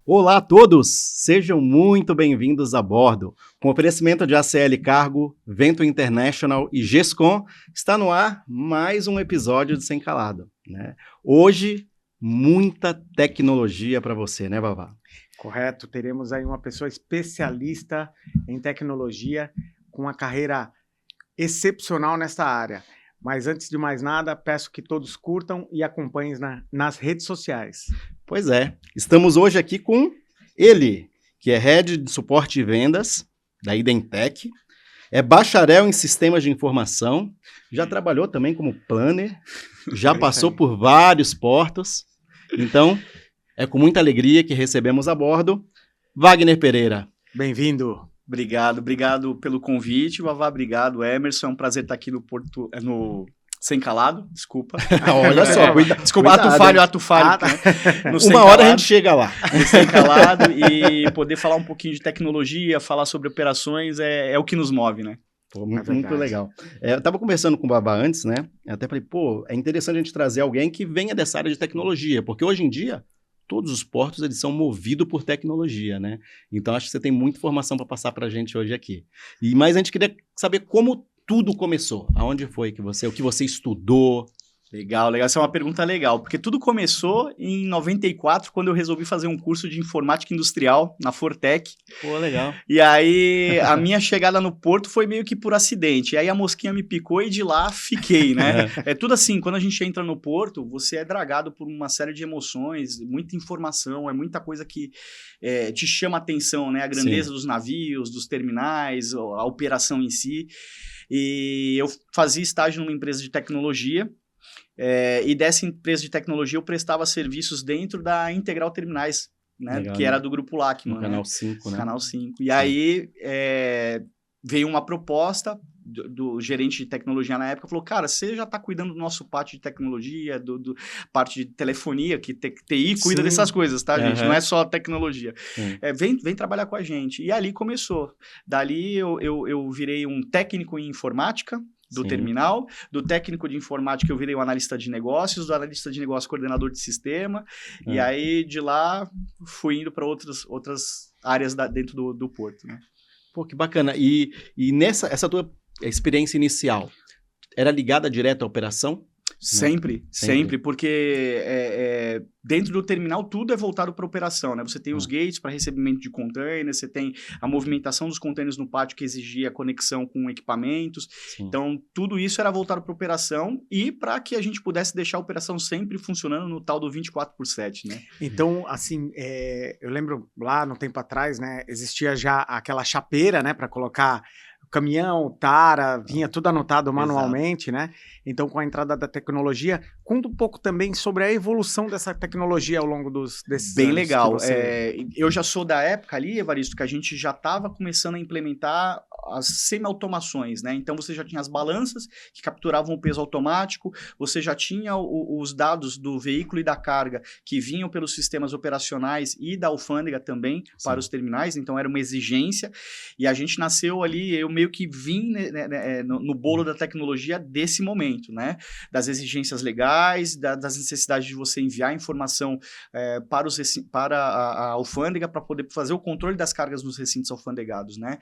Olá a todos, sejam muito bem-vindos a bordo. Com oferecimento de ACL Cargo, Vento International e GESCOM, está no ar mais um episódio de Sem Calado, né? Hoje, muita tecnologia para você, né, Vavá? Correto, teremos aí uma pessoa especialista em tecnologia, com uma carreira excepcional nesta área. Mas antes de mais nada, peço que todos curtam e acompanhem nas redes sociais. Pois é, estamos hoje aqui com ele, que é Head de Suporte e Vendas da Identec, é bacharel em Sistemas de Informação, já trabalhou também como planner, já passou por vários portos, então é com muita alegria que recebemos a bordo Wagner Pereira. Bem-vindo. Obrigado pelo convite, Vavá, obrigado, Emerson, é um prazer estar aqui no Sem Calado, desculpa. Olha só, desculpa, cuidado, ato falho. Né? Uma hora a gente chega lá. No Sem Calado e poder falar um pouquinho de tecnologia, falar sobre operações é o que nos move, né? Pô, muito legal. Eu estava conversando com o Babá antes, né? Eu até falei, é interessante a gente trazer alguém que venha dessa área de tecnologia, porque hoje em dia todos os portos eles são movidos por tecnologia, né? Então acho que você tem muita informação para passar para a gente hoje aqui. Mas a gente queria saber como tudo começou. Aonde foi o que você estudou? Legal. Essa é uma pergunta legal, porque tudo começou em 94, quando eu resolvi fazer um curso de informática industrial na Fortec. Pô, legal. E aí, a minha chegada no Porto foi meio que por acidente. E aí, a mosquinha me picou e de lá fiquei, né? É tudo assim, quando a gente entra no Porto, você é dragado por uma série de emoções, muita informação, é muita coisa que te chama a atenção, né? A grandeza dos navios, dos terminais, a operação em si. E eu fazia estágio numa empresa de tecnologia, e dessa empresa de tecnologia eu prestava serviços dentro da Integral Terminais, né? Legal, que era do Grupo Lachman. No Canal 5, né? Canal 5. E aí veio uma proposta do gerente de tecnologia na época, falou, cara, você já está cuidando do nosso pátio de tecnologia, do parte de telefonia, que TI cuida dessas coisas, tá, gente? Não é só tecnologia. Vem trabalhar com a gente. E ali começou. Dali eu virei um técnico em informática, do terminal, do técnico de informática eu virei um analista de negócios, do analista de negócios coordenador de sistema, e aí de lá fui indo para outras áreas dentro do Porto, né? Pô, que bacana. E essa tua experiência inicial, era ligada direto à operação? Sempre, porque dentro do terminal tudo é voltado para operação, né? Você tem os gates para recebimento de containers, você tem a movimentação dos containers no pátio que exigia conexão com equipamentos. Então, tudo isso era voltado para operação e para que a gente pudesse deixar a operação sempre funcionando no tal do 24/7, né? Então, assim, eu lembro lá no tempo atrás, né? Existia já aquela chapeira, né? Para colocar caminhão, tara, vinha tudo anotado manualmente, né? Então, com a entrada da tecnologia, conta um pouco também sobre a evolução dessa tecnologia ao longo desses Bem anos. Legal. Eu já sou da época ali, Evaristo, que a gente já estava começando a implementar as semi-automações, né? Então, você já tinha as balanças que capturavam o peso automático, você já tinha os dados do veículo e da carga que vinham pelos sistemas operacionais e da alfândega também para os terminais, então era uma exigência, e a gente nasceu ali, eu meio que vim no bolo da tecnologia desse momento, né? Das exigências legais, das necessidades de você enviar informação para a alfândega para poder fazer o controle das cargas nos recintos alfandegados, né?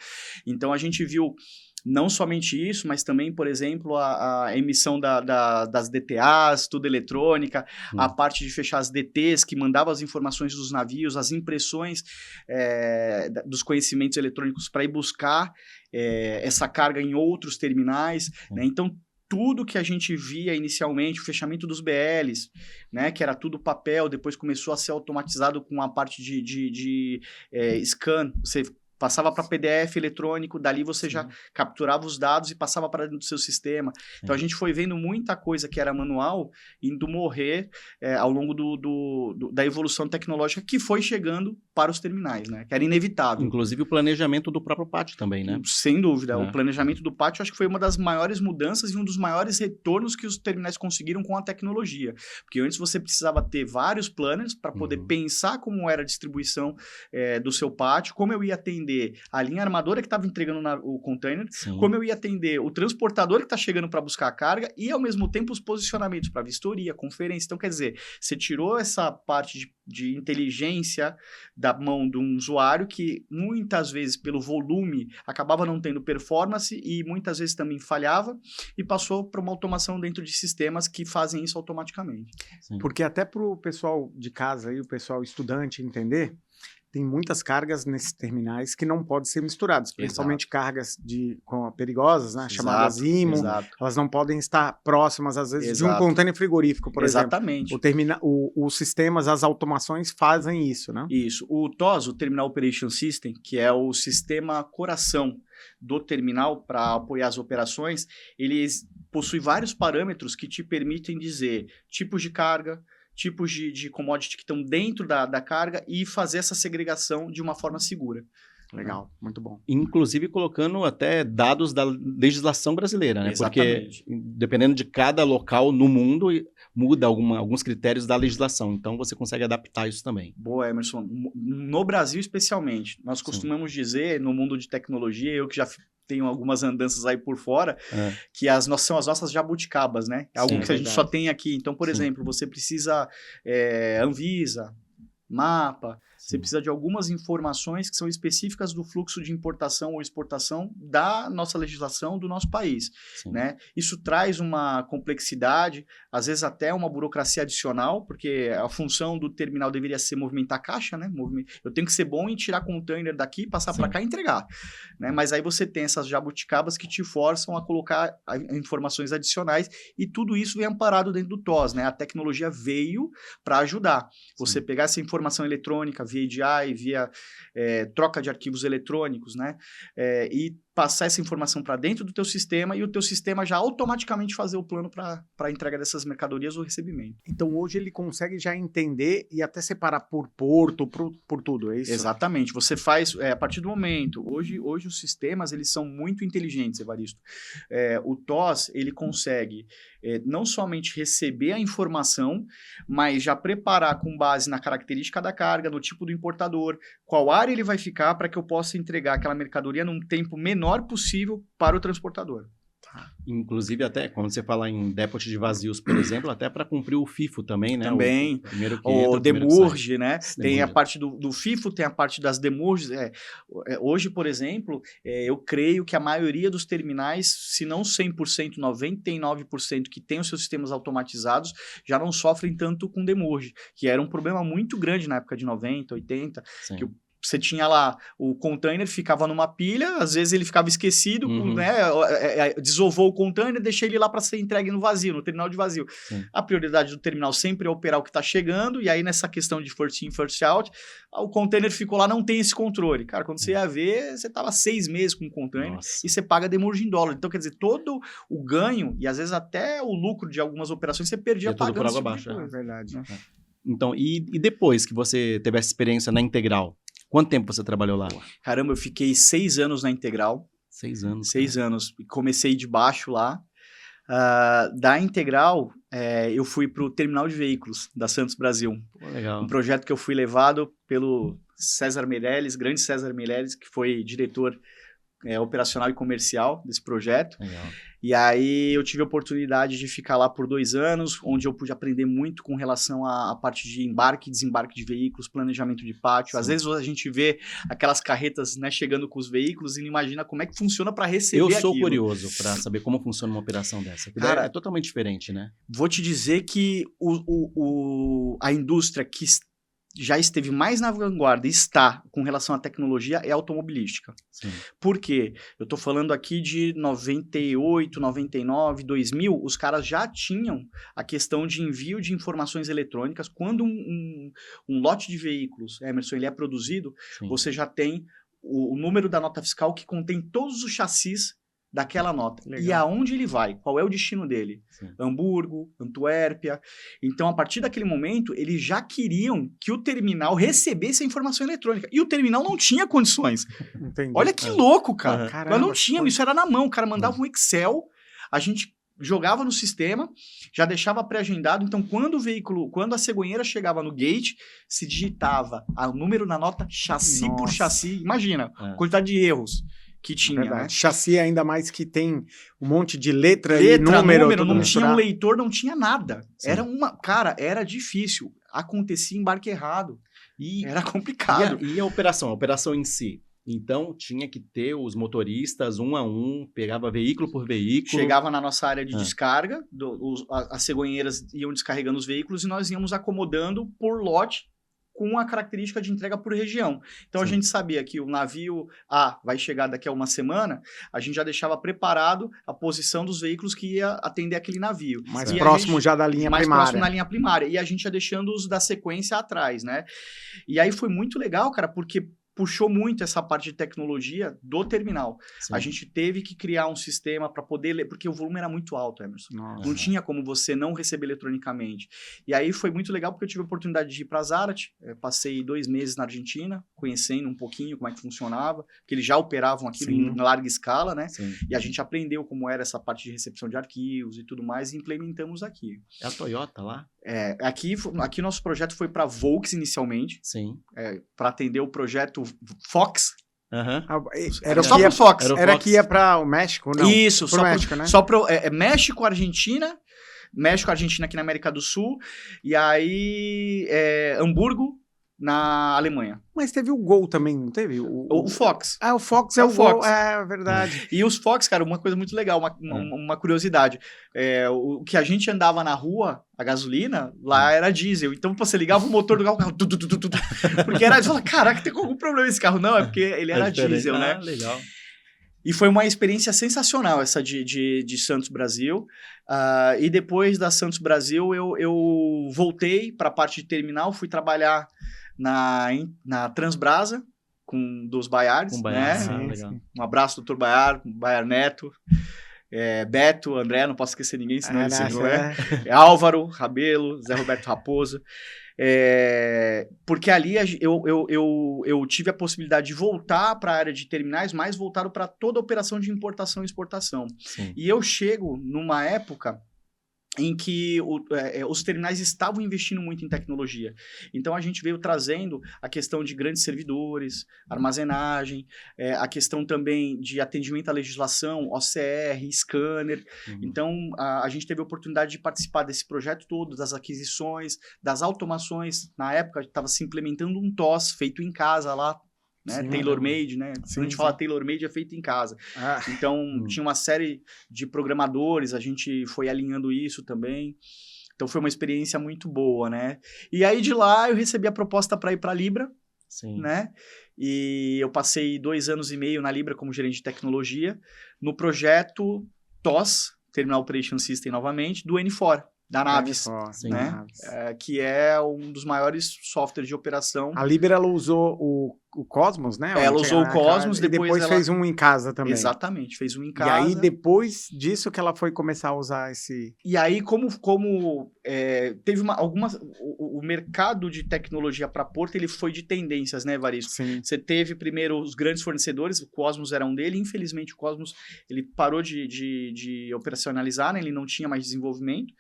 Então, a gente viu não somente isso, mas também, por exemplo, a emissão das DTAs, tudo eletrônica, a parte de fechar as DTs, que mandava as informações dos navios, as impressões dos conhecimentos eletrônicos para ir buscar essa carga em outros terminais, né? Então, tudo que a gente via inicialmente, o fechamento dos BLs, né, que era tudo papel, depois começou a ser automatizado com a parte de scan, você passava para PDF eletrônico, dali você já capturava os dados e passava para dentro do seu sistema. Então, a gente foi vendo muita coisa que era manual indo morrer ao longo da evolução tecnológica que foi chegando para os terminais, né? Que era inevitável. Inclusive o planejamento do próprio pátio também, né? Sem dúvida. O planejamento do pátio acho que foi uma das maiores mudanças e um dos maiores retornos que os terminais conseguiram com a tecnologia. Porque antes você precisava ter vários planners para poder pensar como era a distribuição do seu pátio, como eu ia atender a linha armadora que estava entregando o container, como eu ia atender o transportador que está chegando para buscar a carga e, ao mesmo tempo, os posicionamentos para vistoria, conferência. Então, quer dizer, você tirou essa parte de de inteligência da mão de um usuário que muitas vezes pelo volume acabava não tendo performance e muitas vezes também falhava e passou para uma automação dentro de sistemas que fazem isso automaticamente. Sim. Porque até para o pessoal de casa e o pessoal estudante entender, tem muitas cargas nesses terminais que não podem ser misturadas, principalmente cargas perigosas, né, chamadas IMO. Exato. Elas não podem estar próximas, às vezes, de um container frigorífico, por Exatamente. exemplo. Os sistemas, as automações fazem isso, né? Isso. O TOS, o Terminal Operation System, que é o sistema coração do terminal para apoiar as operações, eles possuem vários parâmetros que te permitem dizer tipos de carga, tipos de commodity que estão dentro da carga e fazer essa segregação de uma forma segura. Legal, muito bom. Inclusive colocando até dados da legislação brasileira, né? Exatamente. Porque dependendo de cada local no mundo, muda alguns critérios da legislação. Então você consegue adaptar isso também. Boa, Emerson. No Brasil, especialmente, nós costumamos dizer, no mundo de tecnologia, eu que já tenho algumas andanças aí por fora, que são as nossas jabuticabas, né? É algo Sim, que a gente só tem aqui. Então, por exemplo, você precisa Anvisa, mapa, você precisa de algumas informações que são específicas do fluxo de importação ou exportação da nossa legislação do nosso país, né? Isso traz uma complexidade, às vezes até uma burocracia adicional, porque a função do terminal deveria ser movimentar a caixa, né? Eu tenho que ser bom em tirar container daqui, passar para cá e entregar, né? Mas aí você tem essas jabuticabas que te forçam a colocar informações adicionais e tudo isso vem amparado dentro do TOS, né? A tecnologia veio para ajudar. Você pegar essa informação eletrônica via EDI, via troca de arquivos eletrônicos, né? E passar essa informação para dentro do teu sistema e o teu sistema já automaticamente fazer o plano para a entrega dessas mercadorias ou recebimento. Então hoje ele consegue já entender e até separar por porto, por tudo, é isso? Exatamente. Você faz, a partir do momento, hoje os sistemas eles são muito inteligentes, Evaristo. O TOS ele consegue não somente receber a informação, mas já preparar com base na característica da carga, no tipo do importador, qual área ele vai ficar para que eu possa entregar aquela mercadoria num tempo menor possível para o transportador. Inclusive, até quando você fala em depot de vazios, por exemplo, até para cumprir o FIFO também, né? Também. O demurge, né? Tem a parte do FIFO, tem a parte das demurges. Hoje, por exemplo, eu creio que a maioria dos terminais, se não 100%, 99% que tem os seus sistemas automatizados, já não sofrem tanto com demurge, que era um problema muito grande na época de 90, 80, que você tinha lá, o container ficava numa pilha, às vezes ele ficava esquecido, né? Desovou o container, deixei ele lá para ser entregue no vazio, no terminal de vazio. A prioridade do terminal sempre é operar o que está chegando, e aí nessa questão de first in, first out, o container ficou lá, não tem esse controle. Cara, quando você ia ver, você estava 6 meses com o container e você paga demurge em dólar. Então, quer dizer, todo o ganho e às vezes até o lucro de algumas operações você perdia pagando tudo por água abaixo. É verdade. Então, e depois que você teve essa experiência na Integral? Quanto tempo você trabalhou lá? Caramba, eu fiquei 6 anos na Integral. 6 anos. 6 anos. Comecei de baixo lá. Da Integral, eu fui para o Terminal de Veículos da Santos Brasil. Pô, legal. Um projeto que eu fui levado pelo César Meirelles, grande César Meirelles, que foi diretor operacional e comercial desse projeto. Legal. E aí eu tive a oportunidade de ficar lá por 2 anos, onde eu pude aprender muito com relação à parte de embarque e desembarque de veículos, planejamento de pátio. Sim. Às vezes a gente vê aquelas carretas, né, chegando com os veículos e não imagina como é que funciona para receber aquilo. Eu sou curioso para saber como funciona uma operação dessa. Cara, é totalmente diferente, né? Vou te dizer que a indústria que já esteve mais na vanguarda e está com relação à tecnologia é automobilística. Sim. Por quê? Eu estou falando aqui de 98, 99, 2000, os caras já tinham a questão de envio de informações eletrônicas. Quando um lote de veículos, Emerson, ele é produzido, você já tem o número da nota fiscal que contém todos os chassis daquela nota. Legal. E aonde ele vai? Qual é o destino dele? Sim. Hamburgo, Antuérpia. Então, a partir daquele momento, eles já queriam que o terminal recebesse a informação eletrônica. E o terminal não tinha condições. Entendi. Olha que louco, cara. Caramba, nós não tínhamos, isso era na mão. O cara mandava um Excel, a gente jogava no sistema, já deixava pré-agendado. Então, quando a cegonheira chegava no gate, se digitava o número na nota chassi por chassi. Imagina, a quantidade de erros que tinha, né? Verdade. Chassi ainda mais que tem um monte de letra e Letra, número tudo não tinha misturado. um leitor, não tinha nada. Sim. Cara, era difícil. Acontecia embarque errado. Era complicado. E a operação? A operação em si? Então, tinha que ter os motoristas um a um, pegava veículo por veículo. Chegava na nossa área de descarga, as cegonheiras iam descarregando os veículos e nós íamos acomodando por lote com a característica de entrega por região. Então, a Sim. gente sabia que o navio A vai chegar daqui a uma semana, a gente já deixava preparado a posição dos veículos que ia atender aquele navio. Mais E a próximo gente- já da linha mais primária. próximo na linha primária. E a gente ia deixando os da sequência atrás, né? E aí foi muito legal, cara, porque puxou muito essa parte de tecnologia do terminal. Sim. A gente teve que criar um sistema para poder ler, porque o volume era muito alto, Emerson. Nossa. Não tinha como você não receber eletronicamente. E aí foi muito legal porque eu tive a oportunidade de ir para Zárate. Passei 2 meses na Argentina, conhecendo um pouquinho como é que funcionava, porque eles já operavam aquilo Sim. em larga escala, né? Sim. E a gente aprendeu como era essa parte de recepção de arquivos e tudo mais e implementamos aqui. É a Toyota lá? Aqui nosso projeto foi para Volks inicialmente, Sim. para atender o projeto Fox. Aham. Era Só o que ia, pro Fox. Era o Fox. que ia para o México, não? Isso, pro México, né? Só pro México, Argentina, Argentina aqui na América do Sul, e aí Hamburgo na Alemanha. Mas teve o Gol também, não teve? O Fox. Ah, o Fox É é o o Gol, Fox. é verdade. E os Fox, cara, uma coisa muito legal, uma curiosidade. O que a gente andava na rua, a gasolina, lá era diesel. Então, você ligava o motor do carro, porque era, você fala, caraca, tem algum problema esse carro. Não, é porque ele era diesel, né? Legal. E foi uma experiência sensacional essa de Santos Brasil. E depois da Santos Brasil, eu voltei para a parte de terminal, fui trabalhar na Transbrasa, dos Baiares, Com né? Baiar, legal. Um abraço, doutor Baiar, Baiar Neto, Beto, André, não posso esquecer ninguém, senão ele se não é. Álvaro, Rabelo, Zé Roberto Raposo. Porque ali eu tive a possibilidade de voltar para a área de terminais, mais voltado para toda a operação de importação e exportação. Sim. E eu chego numa época em que os terminais estavam investindo muito em tecnologia. Então, a gente veio trazendo a questão de grandes servidores, armazenagem, a questão também de atendimento à legislação, OCR, scanner. Uhum. Então, a gente teve a oportunidade de participar desse projeto todo, das aquisições, das automações. Na época, estava se implementando um TOS feito em casa lá, né? Sim, Tailor-made, né? Sim, Quando a gente fala tailor-made, é feito em casa. Ah, Então, tinha uma série de programadores, a gente foi alinhando isso também. Então, foi uma experiência muito boa, né? E aí, de lá, eu recebi a proposta para ir para a Libra, Sim. né? E eu passei 2 anos e meio na Libra como gerente de tecnologia, no projeto TOS, Terminal Operation System novamente, do N4, da Navis, Sim. né? Navis. Que é um dos maiores softwares de operação. A Libra, ela usou o Cosmos, né? Ela usou o Cosmos, e depois ela fez um em casa também. Exatamente, fez um em E casa. aí, depois disso que ela foi começar a usar esse... E aí, como teve o mercado de tecnologia para Porto, ele foi de tendências, né, Evaristo? Sim. Você teve primeiro os grandes fornecedores, o Cosmos era um dele, infelizmente o Cosmos ele parou de operacionalizar, né? Ele não tinha mais desenvolvimento.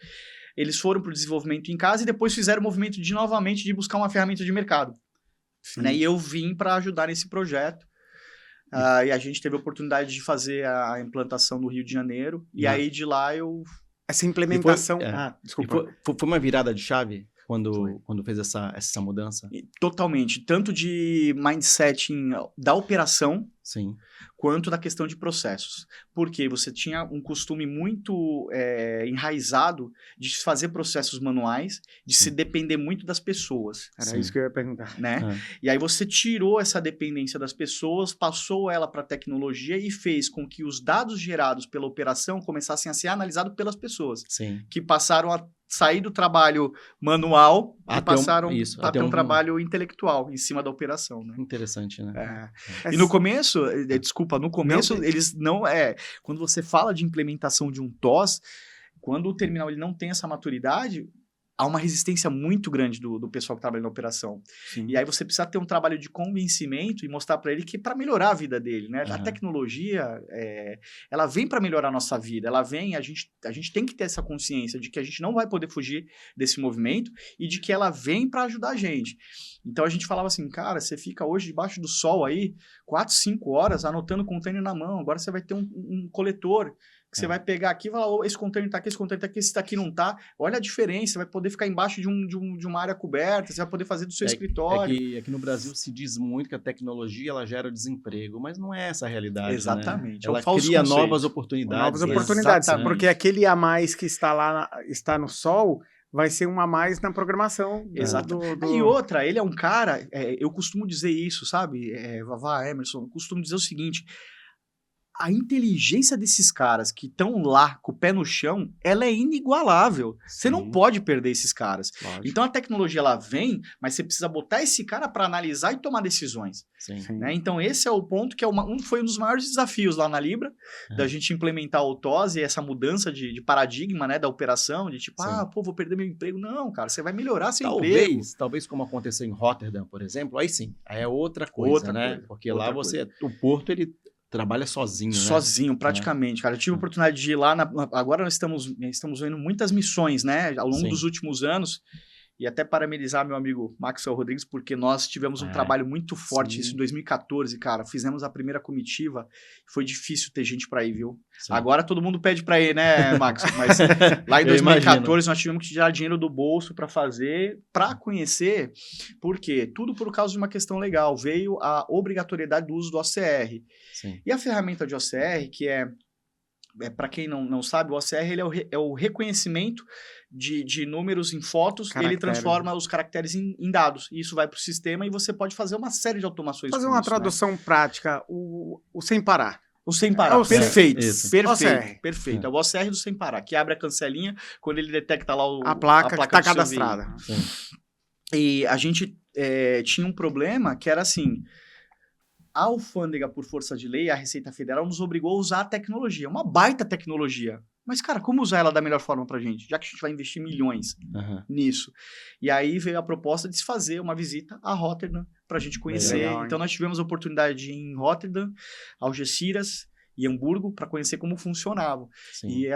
Eles foram para o desenvolvimento em casa e depois fizeram o movimento novamente de buscar uma ferramenta de mercado. Né? E eu vim para ajudar nesse projeto. E a gente teve a oportunidade de fazer a implantação no Rio de Janeiro. E aí, de lá, eu... Essa implementação... desculpa. Foi uma virada de chave quando fez essa mudança? Totalmente. Tanto de mindset da operação, Sim. quanto da questão de processos. Porque você tinha um costume muito enraizado de fazer processos manuais, de se depender muito das pessoas. Era isso que eu ia perguntar. Né? E aí você tirou essa dependência das pessoas, passou ela para a tecnologia e fez com que os dados gerados pela operação começassem a ser analisados pelas pessoas. Sim. Que passaram a sair do trabalho manual e passaram a ter um trabalho intelectual em cima da operação, né? Interessante, né? E no começo, eles não... Quando você fala de implementação de um TOS, quando o terminal ele não tem essa maturidade, há uma resistência muito grande do pessoal que trabalha na operação. Sim. E aí você precisa ter um trabalho de convencimento e mostrar para ele que para melhorar a vida dele, né? A tecnologia, ela vem para melhorar a nossa vida, ela vem, a gente tem que ter essa consciência de que a gente não vai poder fugir desse movimento e de que ela vem para ajudar a gente. Então a gente falava assim, cara, você fica hoje debaixo do sol aí, 4, 5 horas anotando container na mão, agora você vai ter um coletor, que você vai pegar aqui e falar, oh, esse container tá aqui, esse container tá aqui, esse tá aqui não tá. Olha a diferença, você vai poder ficar embaixo de uma área coberta, você vai poder fazer do seu escritório. Aqui no Brasil se diz muito que a tecnologia ela gera desemprego, mas não é essa a realidade. Exatamente. Né? Ela cria novas oportunidades. Novas oportunidades, Exatamente. porque aquele a mais que está lá, está no sol, vai ser um a mais na programação. Exato. E outra, ele é um cara, eu costumo dizer isso, sabe? Vavá, Emerson, eu costumo dizer o seguinte, a inteligência desses caras que estão lá com o pé no chão, ela é inigualável. Sim. Você não pode perder esses caras. Lógico. Então a tecnologia ela vem, mas você precisa botar esse cara para analisar e tomar decisões. Sim. Né? Então esse é o ponto que foi um dos maiores desafios lá na Libra, da gente implementar o TOS e essa mudança de paradigma, né, da operação, de tipo, vou perder meu emprego. Não, cara, você vai melhorar seu emprego. Talvez como aconteceu em Rotterdam, por exemplo, aí sim, aí é outra coisa, né? Porque lá o porto, ele trabalha sozinho, né? Sozinho, praticamente, cara. Eu tive a oportunidade de ir lá, agora nós estamos vendo muitas missões, né, ao longo dos últimos anos, e até parabenizar meu amigo Maxwell Rodrigues, porque nós tivemos um trabalho muito forte, isso em 2014, cara, fizemos a primeira comitiva, foi difícil ter gente para ir, viu? Sim. Agora todo mundo pede para ir, né, Max? Mas lá em 2014 nós tivemos que tirar dinheiro do bolso para fazer, para conhecer, por quê? Tudo por causa de uma questão legal, veio a obrigatoriedade do uso do OCR. Sim. E a ferramenta de OCR, que para quem não sabe, o OCR ele é o reconhecimento de números em fotos, ele transforma os caracteres em dados. E isso vai para o sistema e você pode fazer uma série de automações. Fazer uma tradução prática, o sem parar. O sem parar, perfeito. Perfeito. É o OCR do sem parar, que abre a cancelinha quando ele detecta lá a placa que está cadastrada. E a gente tinha um problema que era assim... A alfândega, por força de lei, a Receita Federal nos obrigou a usar a tecnologia, uma baita tecnologia. Mas, cara, como usar ela da melhor forma pra gente? Já que a gente vai investir milhões nisso. E aí veio a proposta de se fazer uma visita a Rotterdam pra gente conhecer. Legal, então, nós tivemos a oportunidade de ir em Rotterdam, Algeciras e Hamburgo para conhecer como funcionava. Sim. E,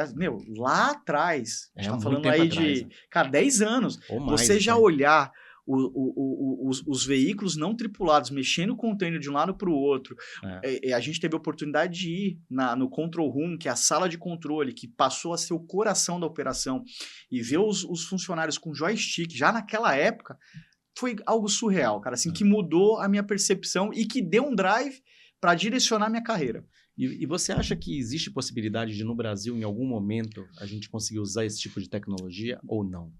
lá atrás, a gente tá falando aí de, cara, 10 anos. Ou mais, você já olhar... Os veículos não tripulados mexendo o container de um lado para o outro. A gente teve a oportunidade de ir no control room, que é a sala de controle, que passou a ser o coração da operação, e ver os funcionários com joystick, já naquela época, foi algo surreal, cara, assim, que mudou a minha percepção e que deu um drive para direcionar a minha carreira. E você acha que existe possibilidade de, no Brasil, em algum momento, a gente conseguir usar esse tipo de tecnologia ou não?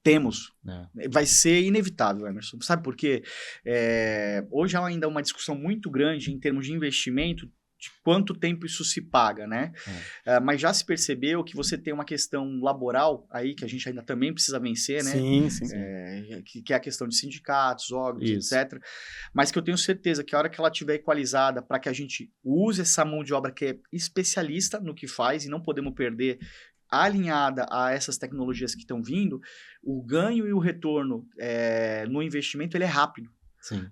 Temos. Vai ser inevitável, Emerson. Sabe por quê? Hoje há ainda uma discussão muito grande em termos de investimento, de quanto tempo isso se paga, né? Mas já se percebeu que você tem uma questão laboral aí, que a gente ainda também precisa vencer, né? Sim. Que é a questão de sindicatos, órgãos, etc. Mas que eu tenho certeza que a hora que ela estiver equalizada para que a gente use essa mão de obra que é especialista no que faz e não podemos perder alinhada a essas tecnologias que estão vindo, o ganho e o retorno no investimento ele é rápido.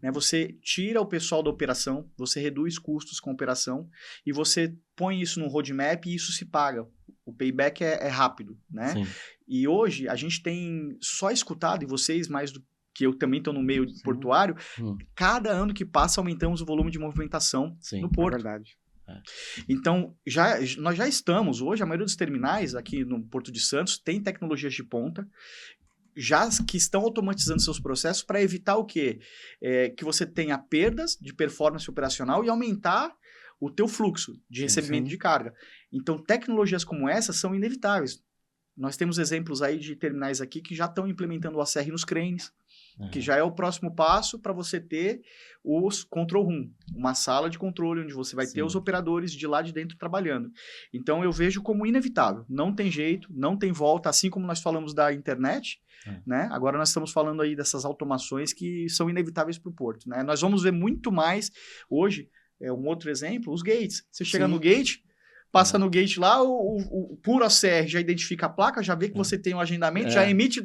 Né? Você tira o pessoal da operação, você reduz custos com a operação e você põe isso no roadmap e isso se paga. O payback é rápido, né? E hoje a gente tem só escutado, e vocês mais do que eu também estou no meio portuário, cada ano que passa aumentamos o volume de movimentação no porto. É verdade. Então, nós já estamos, hoje a maioria dos terminais aqui no Porto de Santos tem tecnologias de ponta, já que estão automatizando seus processos para evitar o quê? Que você tenha perdas de performance operacional e aumentar o teu fluxo de recebimento de carga. Então, tecnologias como essa são inevitáveis. Nós temos exemplos aí de terminais aqui que já estão implementando o ACR nos cranes, que já é o próximo passo para você ter os control room, uma sala de controle onde você vai ter os operadores de lá de dentro trabalhando. Então, eu vejo como inevitável. Não tem jeito, não tem volta, assim como nós falamos da internet, né? Agora nós estamos falando aí dessas automações que são inevitáveis para o porto, né? Nós vamos ver muito mais hoje, um outro exemplo, os gates. Você chega no gate, passa no gate lá, o puro ACR já identifica a placa, já vê que você tem um agendamento, já emite,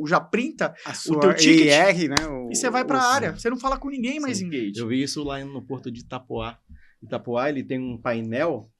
já printa o teu ticket. IR, né? E você vai para a área. Você não fala com ninguém mais em gate. Eu vi isso lá no porto de Itapoá. Itapoá, ele tem um painel,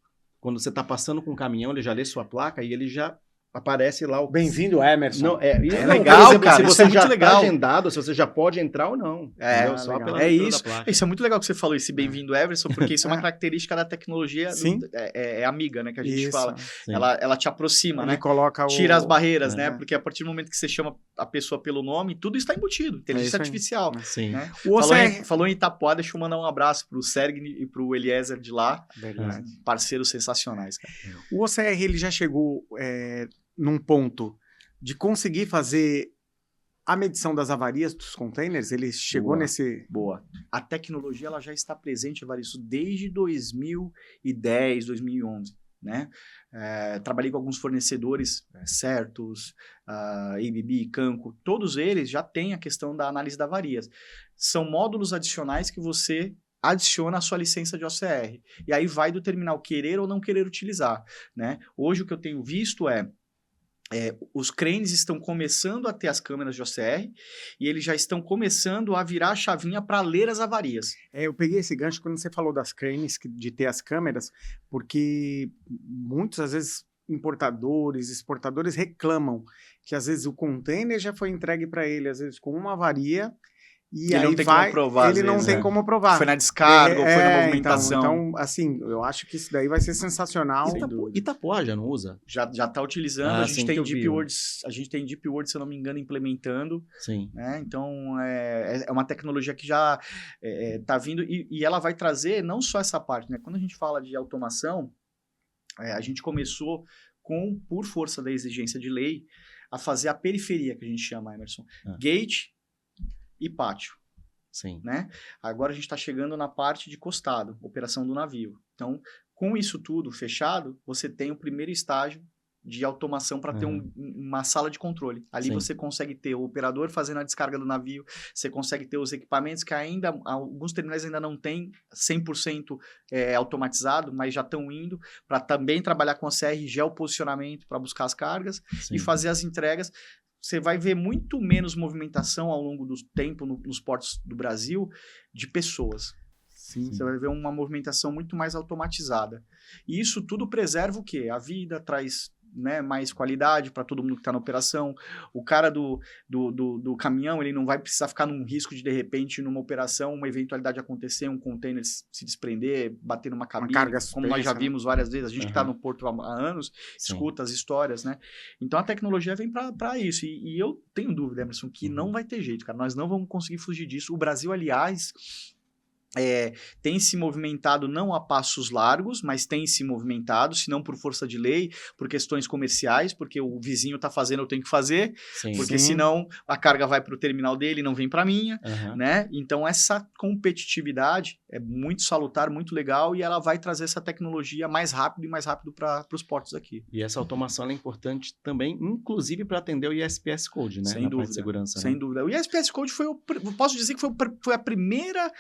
quando você está passando com um caminhão, ele já lê sua placa e ele já aparece lá o... Bem-vindo, Emerson. Não, legal, por exemplo, cara, se isso você é muito já legal. tá agendado, se você já pode entrar ou não. Entendeu? Só legal. pela É leitura isso. da placa. Isso é muito legal que você falou, esse bem-vindo, Everson, porque isso é uma característica da tecnologia, Sim. é amiga, né, que a gente Isso. fala. Sim. Ela te aproxima, Ele né? coloca Tira as barreiras, né? É. Porque a partir do momento que você chama a pessoa pelo nome, tudo está embutido. Inteligência isso aí. artificial. Sim. Né? O OCR... Falou em Itapoá, deixa eu mandar um abraço pro Sergni e pro Eliezer de lá. Verdade. Parceiros sensacionais, cara. O OCR ele já chegou num ponto de conseguir fazer a medição das avarias dos containers? Ele chegou Boa. nesse... Boa. A tecnologia ela já está presente, Evaristo, desde 2010, 2011. Né? Trabalhei com alguns fornecedores, Certus, ABB, Canco, todos eles já têm a questão da análise de avarias. São módulos adicionais que você adiciona a sua licença de OCR. E aí vai do terminal querer ou não querer utilizar. Né? Hoje o que eu tenho visto os cranes estão começando a ter as câmeras de OCR e eles já estão começando a virar a chavinha para ler as avarias. Eu peguei esse gancho quando você falou das cranes, de ter as câmeras, porque muitas às vezes importadores, exportadores reclamam que às vezes o container já foi entregue para ele, às vezes com uma avaria, e ele aí não tem vai, como provar, ele não tem como provar. Foi na descarga, ou foi na movimentação. Então, assim, eu acho que isso daí vai ser sensacional. Itapoá já não usa? Já está utilizando, a gente tem Deep Words, se eu não me engano, implementando. Sim. Né? Então, é uma tecnologia que já está vindo e ela vai trazer não só essa parte, né? Quando a gente fala de automação, a gente começou por força da exigência de lei, a fazer a periferia, que a gente chama, Emerson. Gate e pátio. Sim. Né? Agora a gente está chegando na parte de costado, operação do navio. Então, com isso tudo fechado, você tem o primeiro estágio de automação para ter uma sala de controle. Ali você consegue ter o operador fazendo a descarga do navio, você consegue ter os equipamentos que ainda, alguns terminais ainda não têm 100% automatizado, mas já estão indo para também trabalhar com a CR, geoposicionamento para buscar as cargas e fazer as entregas. Você vai ver muito menos movimentação ao longo do tempo nos portos do Brasil de pessoas. Sim. Você vai ver uma movimentação muito mais automatizada. E isso tudo preserva o quê? A vida, traz mais qualidade para todo mundo que está na operação. O cara do caminhão, ele não vai precisar ficar num risco de repente, numa operação, uma eventualidade acontecer, um container se desprender, bater numa cabine, como nós já vimos várias vezes. A gente que está no porto há anos, escuta as histórias, né? Então, a tecnologia vem para isso. E eu tenho dúvida, Emerson, que não vai ter jeito, cara. Nós não vamos conseguir fugir disso. O Brasil, aliás... tem se movimentado não a passos largos, mas tem se movimentado, se não por força de lei, por questões comerciais, porque o vizinho está fazendo, eu tenho que fazer, porque senão a carga vai para o terminal dele e não vem para a minha, né? Então essa competitividade é muito salutar, muito legal, e ela vai trazer essa tecnologia mais rápido para os portos aqui. E essa automação é importante também, inclusive para atender o ISPS Code, né? Sem dúvida, parte de segurança. Sem dúvida. O ISPS Code posso dizer que foi a primeira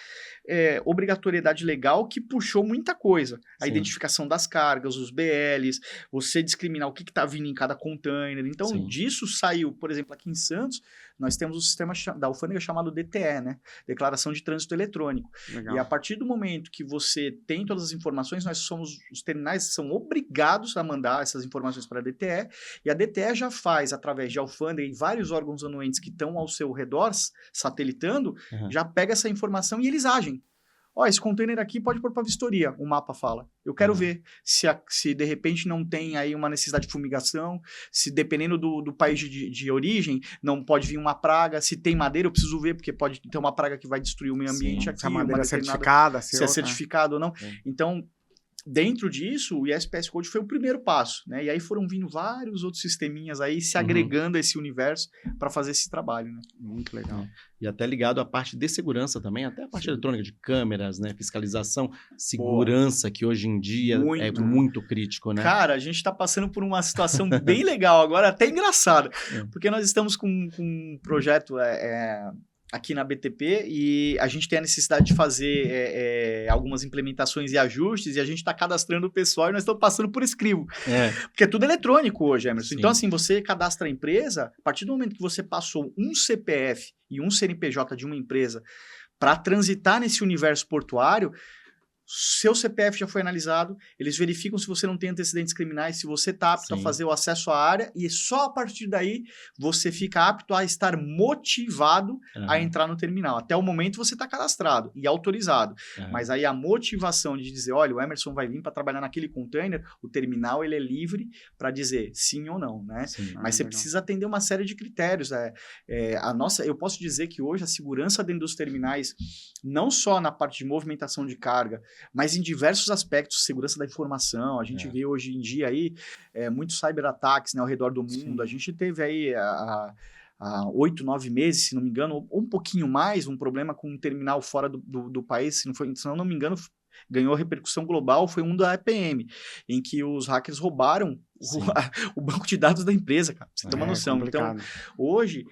obrigatoriedade legal que puxou muita coisa. A identificação das cargas, os BLs, você discriminar o que está vindo em cada container. Então, disso saiu, por exemplo, aqui em Santos, nós temos um sistema da alfândega chamado DTE, né? Declaração de Trânsito Eletrônico. Legal. E a partir do momento que você tem todas as informações, os terminais são obrigados a mandar essas informações para a DTE, e a DTE já faz, através de alfândega e vários órgãos anuentes que estão ao seu redor, satelitando, já pega essa informação e eles agem. Esse container aqui pode pôr para vistoria, o mapa fala. Eu quero ver se de repente não tem aí uma necessidade de fumigação, se dependendo do país de origem, não pode vir uma praga, se tem madeira, eu preciso ver, porque pode ter uma praga que vai destruir o meio ambiente aqui. Se a madeira é certificada. Se é certificado ou não. Então, dentro disso, o ISPS Code foi o primeiro passo, né? E aí foram vindo vários outros sisteminhas aí se agregando a esse universo para fazer esse trabalho, né? Muito legal. E até ligado à parte de segurança também, até a parte eletrônica de câmeras, né? Fiscalização, segurança, que hoje em dia é muito crítico, né? Cara, a gente está passando por uma situação bem legal agora, até engraçada, porque nós estamos com um projeto aqui na BTP e a gente tem a necessidade de fazer algumas implementações e ajustes e a gente está cadastrando o pessoal e nós estamos passando por escrivo. Porque é tudo eletrônico hoje, Emerson. Sim. Então, assim, você cadastra a empresa, a partir do momento que você passou um CPF e um CNPJ de uma empresa para transitar nesse universo portuário, seu CPF já foi analisado, eles verificam se você não tem antecedentes criminais, se você está apto a fazer o acesso à área, e só a partir daí você fica apto a estar motivado a entrar no terminal. Até o momento você está cadastrado e autorizado. Mas aí a motivação de dizer, olha, o Emerson vai vir para trabalhar naquele container, o terminal ele é livre para dizer sim ou não, né? Sim. Mas você precisa atender uma série de critérios. Eu posso dizer que hoje a segurança dentro dos terminais, não só na parte de movimentação de carga, mas em diversos aspectos, segurança da informação, a gente vê hoje em dia aí muitos cyberataques, né, ao redor do mundo. Sim. A gente teve aí há 8, 9 meses, se não me engano, ou um pouquinho mais, um problema com um terminal fora do país, se não me engano, ganhou repercussão global, foi um da EPM, em que os hackers roubaram o banco de dados da empresa, cara, pra você ter uma noção. Complicado. Então, hoje,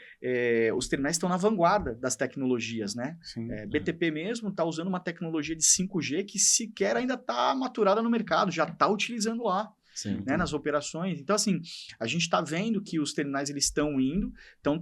os terminais estão na vanguarda das tecnologias, né? BTP mesmo está usando uma tecnologia de 5G que sequer ainda está maturada no mercado, já está utilizando lá. Né, nas operações. Então, assim, a gente está vendo que os terminais eles estão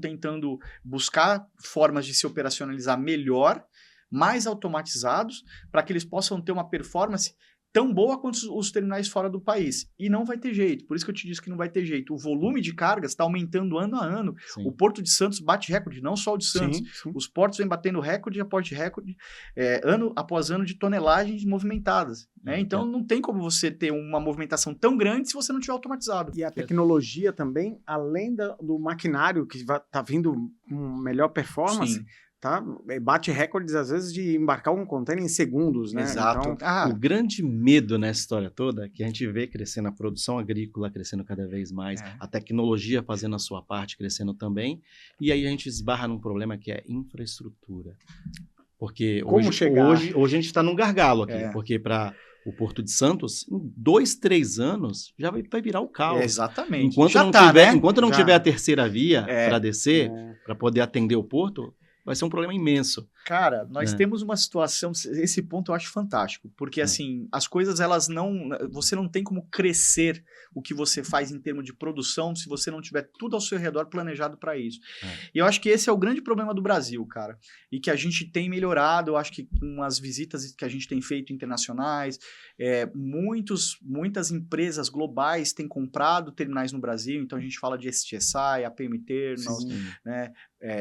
tentando buscar formas de se operacionalizar melhor, mais automatizados, para que eles possam ter uma performance tão boa quanto os terminais fora do país. E não vai ter jeito. Por isso que eu te disse que não vai ter jeito. O volume de cargas está aumentando ano a ano. Sim. O Porto de Santos bate recorde, não só o de Santos. Sim. Os portos vêm batendo recorde após recorde, ano após ano de tonelagens movimentadas. Né? Então, não tem como você ter uma movimentação tão grande se você não tiver automatizado. E a tecnologia também, além do maquinário que está vindo com melhor performance... Sim. Tá? Bate recordes, às vezes, de embarcar um container em segundos, né? Exato. Então, o grande medo nessa história toda é que a gente vê crescendo a produção agrícola, crescendo cada vez mais, a tecnologia fazendo a sua parte, crescendo também, e aí a gente esbarra num problema que é infraestrutura. Porque hoje a gente está num gargalo aqui, porque para o Porto de Santos, em 2, 3 anos, já vai virar o caos. Exatamente. Enquanto não tiver a terceira via para descer, para poder atender o porto, vai ser um problema imenso. Cara, nós temos uma situação, esse ponto eu acho fantástico, porque assim, as coisas você não tem como crescer o que você faz em termos de produção se você não tiver tudo ao seu redor planejado para isso. E eu acho que esse é o grande problema do Brasil, cara, e que a gente tem melhorado, eu acho que com as visitas que a gente tem feito internacionais, muitas empresas globais têm comprado terminais no Brasil, então a gente fala de STSI, APM Terminals, né,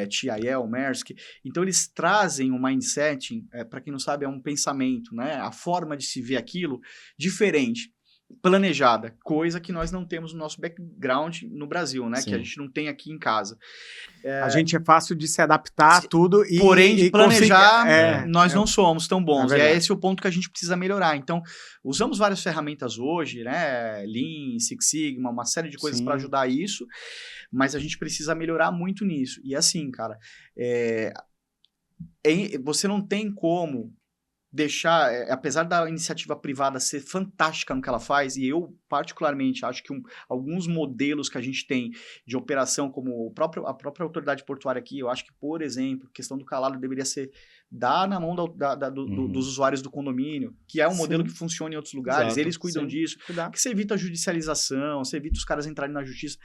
TIL, Maersk, então eles trazem um mindset, para quem não sabe, é um pensamento, né, a forma de se ver aquilo diferente, planejada, coisa que nós não temos no nosso background no Brasil, né, que a gente não tem aqui em casa. A gente é fácil de se adaptar a tudo e... Porém, de planejar, nós não somos tão bons. E é esse o ponto que a gente precisa melhorar. Então, usamos várias ferramentas hoje, né, Lean, Six Sigma, uma série de coisas para ajudar isso, mas a gente precisa melhorar muito nisso. E assim, cara, você não tem como deixar, apesar da iniciativa privada ser fantástica no que ela faz, e eu particularmente acho que alguns modelos que a gente tem de operação, como a própria autoridade portuária aqui, eu acho que, por exemplo, a questão do calado deveria ser dar na mão dos usuários do condomínio, que é um modelo que funciona em outros lugares, eles cuidam disso, que você evita a judicialização, você evita os caras entrarem na justiça.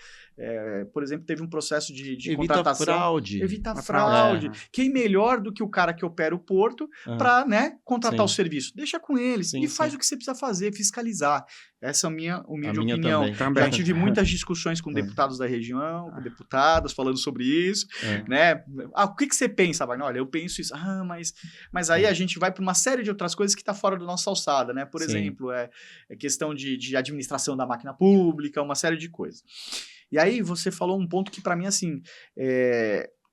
Por exemplo, teve um processo de contratação. Evita fraude. Quem melhor do que o cara que opera o porto para, né, contratar o serviço? Deixa com eles e faz o que você precisa fazer, fiscalizar. Essa é a minha humilde opinião. Também. Já tive muitas discussões com deputados da região, com deputadas falando sobre isso, né? O que você pensa, Wagner? Olha, eu penso isso. Mas aí a gente vai para uma série de outras coisas que está fora da nossa alçada, né? Por exemplo, questão de administração da máquina pública, uma série de coisas. E aí você falou um ponto que para mim, assim,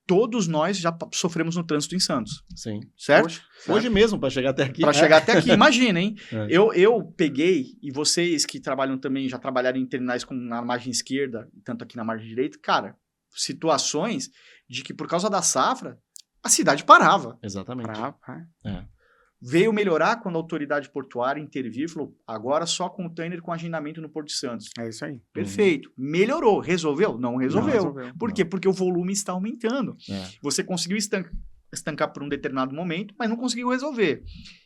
todos nós já sofremos no trânsito em Santos. Sim. Certo? Hoje mesmo, para chegar até aqui. Para chegar até aqui, imagina, hein? Eu peguei, e vocês que trabalham também, já trabalharam em terminais na margem esquerda, tanto aqui na margem direita, cara, situações de que por causa da safra, a cidade parava. Exatamente. Veio melhorar quando a autoridade portuária interviu e falou, agora só container com agendamento no Porto de Santos. É isso aí. Perfeito. Melhorou. Resolveu? Não resolveu. Por quê? Porque o volume está aumentando. Você conseguiu estancar por um determinado momento, mas não conseguiu resolver.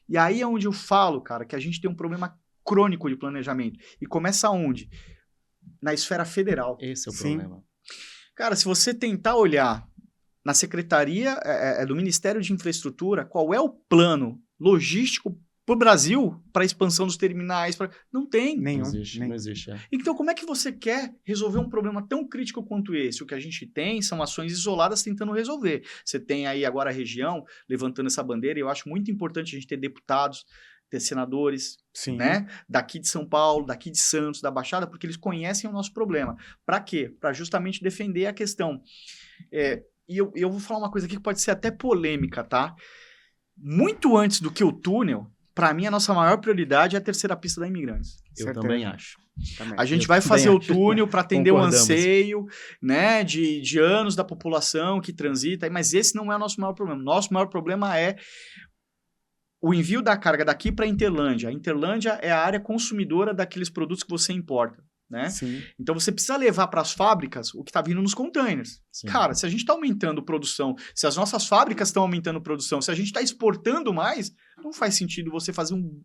E aí é onde eu falo, cara, que a gente tem um problema crônico de planejamento. E começa onde? Na esfera federal. Esse é o Sim. problema. Cara, se você tentar olhar na Secretaria do Ministério de Infraestrutura, qual é o plano logístico para o Brasil para a expansão dos terminais? Não tem. Nenhum. Não existe. É. Então, como é que você quer resolver um problema tão crítico quanto esse? O que a gente tem são ações isoladas tentando resolver. Você tem aí agora a região levantando essa bandeira, e eu acho muito importante a gente ter deputados, ter senadores, Sim. né? Daqui de São Paulo, daqui de Santos, da Baixada, porque eles conhecem o nosso problema. Para quê? Para justamente defender a questão. E eu vou falar uma coisa aqui que pode ser até polêmica, tá? Muito antes do que o túnel, para mim a nossa maior prioridade é a terceira pista da Imigrantes. Eu Certeza. também acho. Também. A gente Eu vai fazer o também túnel para atender o Concordamos. anseio, né, de anos da população que transita, mas esse não é o nosso maior problema. Nosso maior problema é o envio da carga daqui para a Interlândia. A Interlândia é a área consumidora daqueles produtos que você importa, né? Sim. Então você precisa levar para as fábricas o que está vindo nos containers. Sim. Cara, se a gente está aumentando produção, se as nossas fábricas estão aumentando produção, se a gente está exportando mais, não faz sentido você fazer um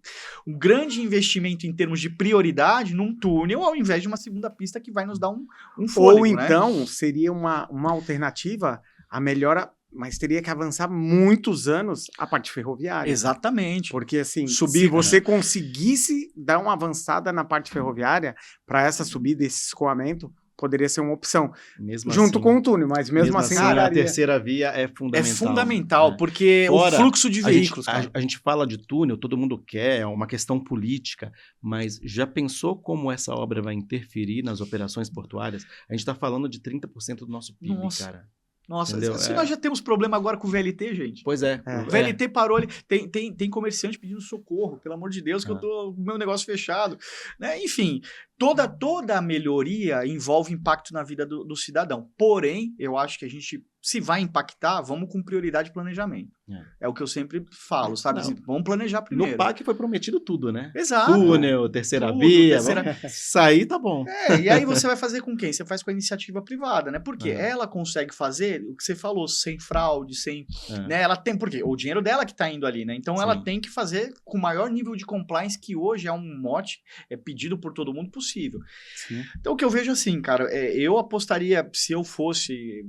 grande investimento em termos de prioridade num túnel ao invés de uma segunda pista que vai nos dar um fôlego, Ou né? então, seria uma alternativa a melhora, mas teria que avançar muitos anos a parte ferroviária. Exatamente. Porque, assim, Subir, se você conseguisse dar uma avançada na parte ferroviária, para essa subida, esse escoamento, poderia ser uma opção. Mesmo Junto assim, com o túnel, mas mesmo assim, cara, a daria. terceira via é É fundamental. fundamental, né? porque Fora, o fluxo de A gente, veículos, cara. a gente fala de túnel, todo mundo quer, é uma questão política, mas já pensou como essa obra vai interferir nas operações portuárias? A gente está falando de 30% do nosso PIB, Nossa. cara. Nossa, Entendeu? se É. nós já temos problema agora com o VLT, gente. Pois é. É. O VLT parou ali. Tem comerciante pedindo socorro, pelo amor de Deus, que eu tô com o meu negócio fechado. Né? Enfim, toda a melhoria envolve impacto na vida do cidadão. Porém, eu acho que a gente, se vai impactar, vamos com prioridade de planejamento. É o que eu sempre falo, sabe? Não. Vamos planejar primeiro. No PAC foi prometido tudo, né? Exato. Túnel, terceira Tudo, via. terceira- Sair tá bom. E aí você vai fazer com quem? Você faz com a iniciativa privada, né? Porque É. ela consegue fazer o que você falou, sem fraude, sem... É. Né? Ela tem, porque o dinheiro dela que tá indo ali, né? Então ela Sim. tem que fazer com o maior nível de compliance, que hoje é um mote, é pedido por todo mundo possível. Sim. Então o que eu vejo assim, cara, eu apostaria, se eu fosse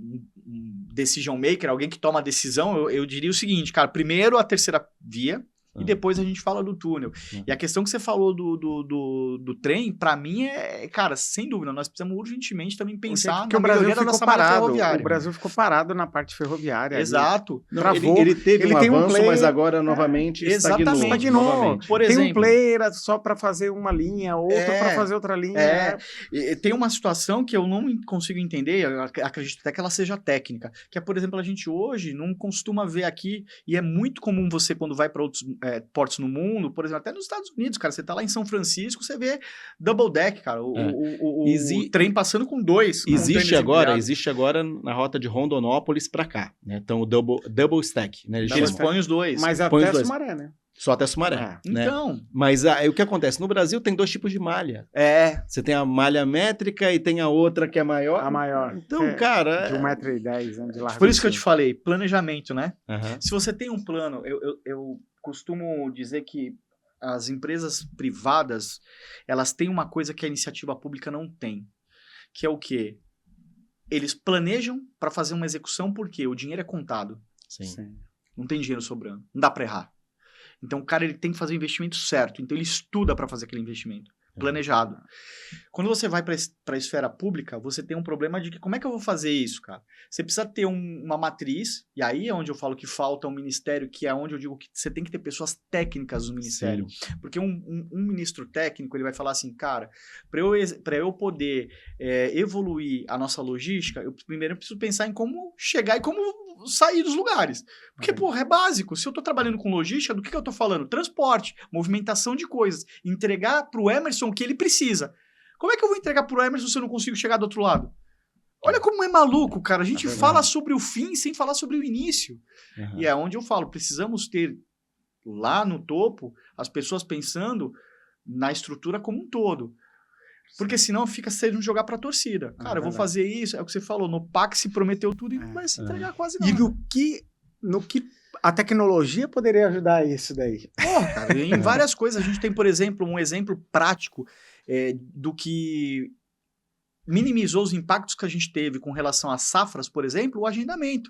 um decision maker, alguém que toma a decisão, eu diria o seguinte, cara, primeiro a terceira via, e depois a gente fala do túnel. E a questão que você falou do trem, pra mim cara, sem dúvida, nós precisamos urgentemente também pensar Porque na o Brasil melhoria da ficou nossa malha parado. ferroviária. O Brasil ficou parado na parte ferroviária. ali. Exato. Não, Travou. ele teve Ele um tem um avanço, player. mas agora novamente exatamente. Estagnou. novamente. Por Tem exemplo, um player só para fazer uma linha, outro para fazer outra linha. E tem uma situação que eu não consigo entender, eu acredito até que ela seja técnica, que é, por exemplo, a gente hoje não costuma ver aqui, e é muito comum você, quando vai para outros portos no mundo, por exemplo, até nos Estados Unidos, cara, você tá lá em São Francisco, você vê double deck, cara, o trem passando com dois. Existe agora na rota de Rondonópolis para cá, né? Então o double stack, né? Eles põem os dois. Mas Põe até os dois. Sumaré, né? Só até Sumaré, né? Então, Mas o que acontece? No Brasil tem dois tipos de malha. Você tem a malha métrica e tem a outra que é maior. A maior. Então, cara... De 1,10 m, né, de largura. por isso que eu te falei, planejamento, né? Aham. Se você tem um plano, eu costumo dizer que as empresas privadas, elas têm uma coisa que a iniciativa pública não tem, que é o quê? Eles planejam para fazer uma execução porque o dinheiro é contado. Sim. Sim. Não tem dinheiro sobrando. Não dá para errar. Então o cara ele tem que fazer o investimento certo. Então ele estuda para fazer aquele investimento. Planejado. Quando você vai para a esfera pública, você tem um problema de que como é que eu vou fazer isso, cara? Você precisa ter uma matriz, e aí é onde eu falo que falta um ministério, que é onde eu digo que você tem que ter pessoas técnicas no ministério. Sim. Porque um ministro técnico, ele vai falar assim, cara, para eu poder evoluir a nossa logística, primeiro eu preciso pensar em como chegar e como sair dos lugares. Porque, porra, é básico. Se eu tô trabalhando com logística, do que eu tô falando? Transporte, movimentação de coisas. Entregar pro Emerson o que ele precisa. Como é que eu vou entregar pro Emerson se eu não consigo chegar do outro lado? Olha como é maluco, cara. A gente fala sobre o fim sem falar sobre o início. Uhum. E é onde eu falo, precisamos ter lá no topo as pessoas pensando na estrutura como um todo. Porque senão fica sendo jogar pra torcida. Cara, eu vou fazer isso, é o que você falou, no PAC se prometeu tudo e não vai se entregar quase nada. E o que no que a tecnologia poderia ajudar isso daí. Porra, cara, em várias coisas. A gente tem, por exemplo, um exemplo prático do que minimizou os impactos que a gente teve com relação às safras, por exemplo, o agendamento.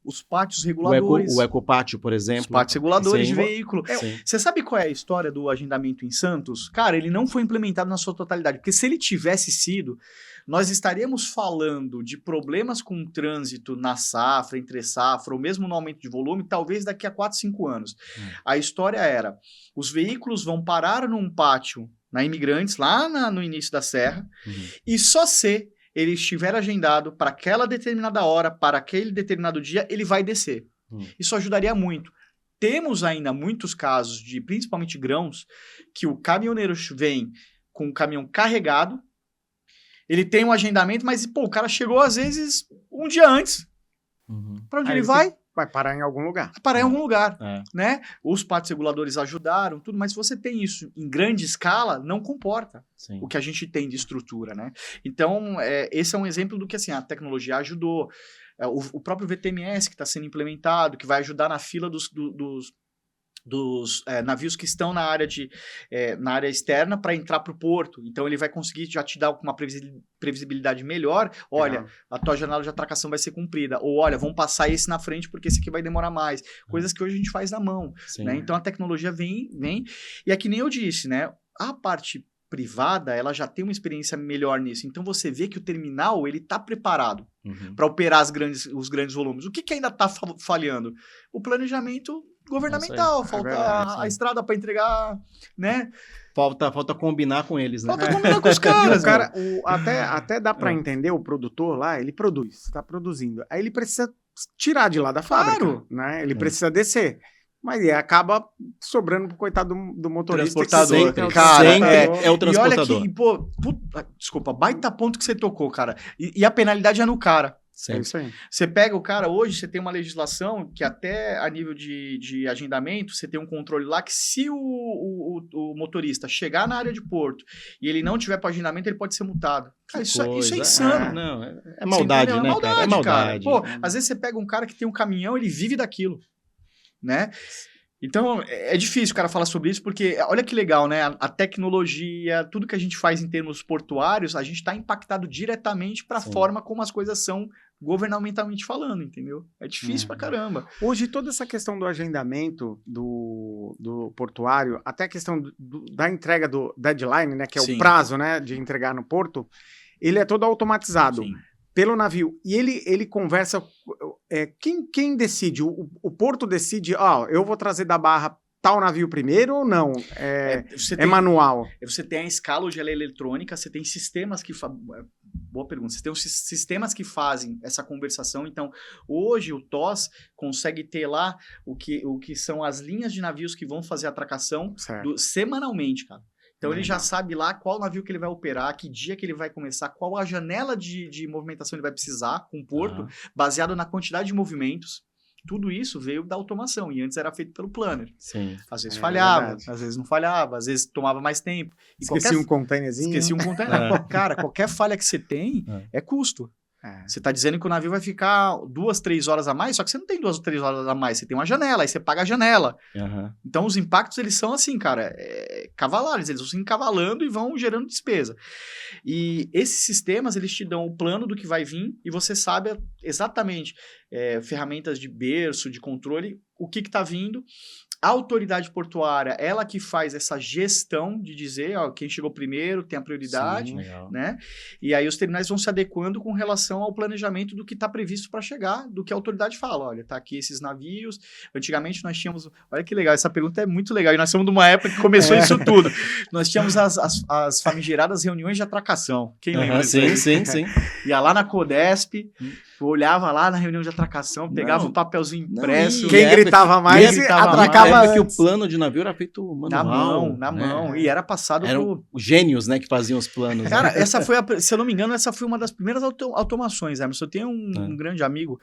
Os pátios reguladores. O ecopátio, por exemplo. Os pátios reguladores Sim. de veículo. Você sabe qual é a história do agendamento em Santos? Cara, ele não foi implementado na sua totalidade, porque se ele tivesse sido, nós estaríamos falando de problemas com o trânsito na safra, entre safra, ou mesmo no aumento de volume, talvez daqui a 4, 5 anos. A história era, os veículos vão parar num pátio na Imigrantes, lá no início da serra, e só se ele estiver agendado para aquela determinada hora, para aquele determinado dia, ele vai descer. Isso ajudaria muito. Temos ainda muitos casos de, principalmente grãos, que o caminhoneiro vem com o caminhão carregado, ele tem um agendamento, mas pô, o cara chegou às vezes um dia antes. Para onde ele vai? Vai parar em algum lugar. Vai parar em algum lugar, né? Os pátios reguladores ajudaram, tudo, mas se você tem isso em grande escala, não comporta o que a gente tem de estrutura, né? Então, esse é um exemplo do que, assim, a tecnologia ajudou. O próprio VTMS que está sendo implementado, que vai ajudar na fila dos navios que estão na área externa para entrar para o porto. Então, ele vai conseguir já te dar uma previsibilidade melhor. Olha, a tua janela de atracação vai ser cumprida. Ou, olha, vamos passar esse na frente porque esse aqui vai demorar mais. Coisas que hoje a gente faz na mão. Né? Então, a tecnologia vem. E é que nem eu disse, né? A parte privada, ela já tem uma experiência melhor nisso. Então, você vê que o terminal, ele está preparado para operar os grandes volumes. O que ainda está falhando? O planejamento governamental, falta a estrada para entregar, né? Falta combinar com eles, né? Falta combinar com os caras. Até dá para entender, o produtor lá, ele produz, está produzindo. Aí ele precisa tirar de lá da fábrica, né? Ele precisa descer. Mas aí acaba sobrando pro coitado do motorista. Transportador. É o transportador. E olha que, desculpa, baita ponto que você tocou, cara. E a penalidade é no cara. É isso aí. Você pega o cara hoje, você tem uma legislação que até a nível de agendamento, você tem um controle lá que se o motorista chegar na área de porto e ele não tiver para agendamento, ele pode ser multado. Cara, isso é insano. É maldade, né, cara? É maldade. Pô, às vezes você pega um cara que tem um caminhão, ele vive daquilo, né? Então, é difícil o cara falar sobre isso, porque olha que legal, né? A tecnologia, tudo que a gente faz em termos portuários, a gente está impactado diretamente para a forma como as coisas são governamentalmente falando, entendeu? É difícil pra caramba. Hoje, toda essa questão do agendamento do portuário, até a questão da entrega do deadline, né? Que é o prazo, né? De entregar no porto, ele é todo automatizado. Sim. Pelo navio. E ele conversa... quem decide? O porto decide, eu vou trazer da Barra tal navio primeiro ou não? Manual? Você tem a escala, hoje ela é eletrônica, você tem sistemas que... Boa pergunta. Você tem os sistemas que fazem essa conversação. Então, hoje o TOS consegue ter lá o que são as linhas de navios que vão fazer a atracação semanalmente, cara. Então, ele já sabe lá qual navio que ele vai operar, que dia que ele vai começar, qual a janela de movimentação ele vai precisar com o porto, baseado na quantidade de movimentos. Tudo isso veio da automação, e antes era feito pelo planner. Sim. Às vezes falhava, às vezes não falhava, às vezes tomava mais tempo. Esqueci um containerzinho. Esqueci um container. Cara, qualquer falha que você tem é custo. Você está dizendo que o navio vai ficar 2, 3 horas a mais, só que você não tem 2 ou 3 horas a mais, você tem uma janela, aí você paga a janela. Então, os impactos, eles são assim, cara, cavalares, eles vão se encavalando e vão gerando despesa. E esses sistemas, eles te dão o plano do que vai vir e você sabe exatamente ferramentas de berço, de controle, o que está vindo. A autoridade portuária, ela que faz essa gestão de dizer, quem chegou primeiro tem a prioridade, né? E aí os terminais vão se adequando com relação ao planejamento do que está previsto para chegar, do que a autoridade fala. Olha, tá aqui esses navios. Antigamente nós tínhamos... Olha que legal, essa pergunta é muito legal. E nós somos de uma época que começou isso tudo. Nós tínhamos as famigeradas reuniões de atracação. Quem lembra disso? Sim. Ia lá na Codesp, olhava lá na reunião de atracação, pegava um papelzinho impresso. Quem gritava mais atracava. Que o plano de navio era feito manual. Na mão. E era passado por gênios, né, que faziam os planos. Cara, essa foi, se eu não me engano, essa foi uma das primeiras automações, Emerson. Eu tenho um grande amigo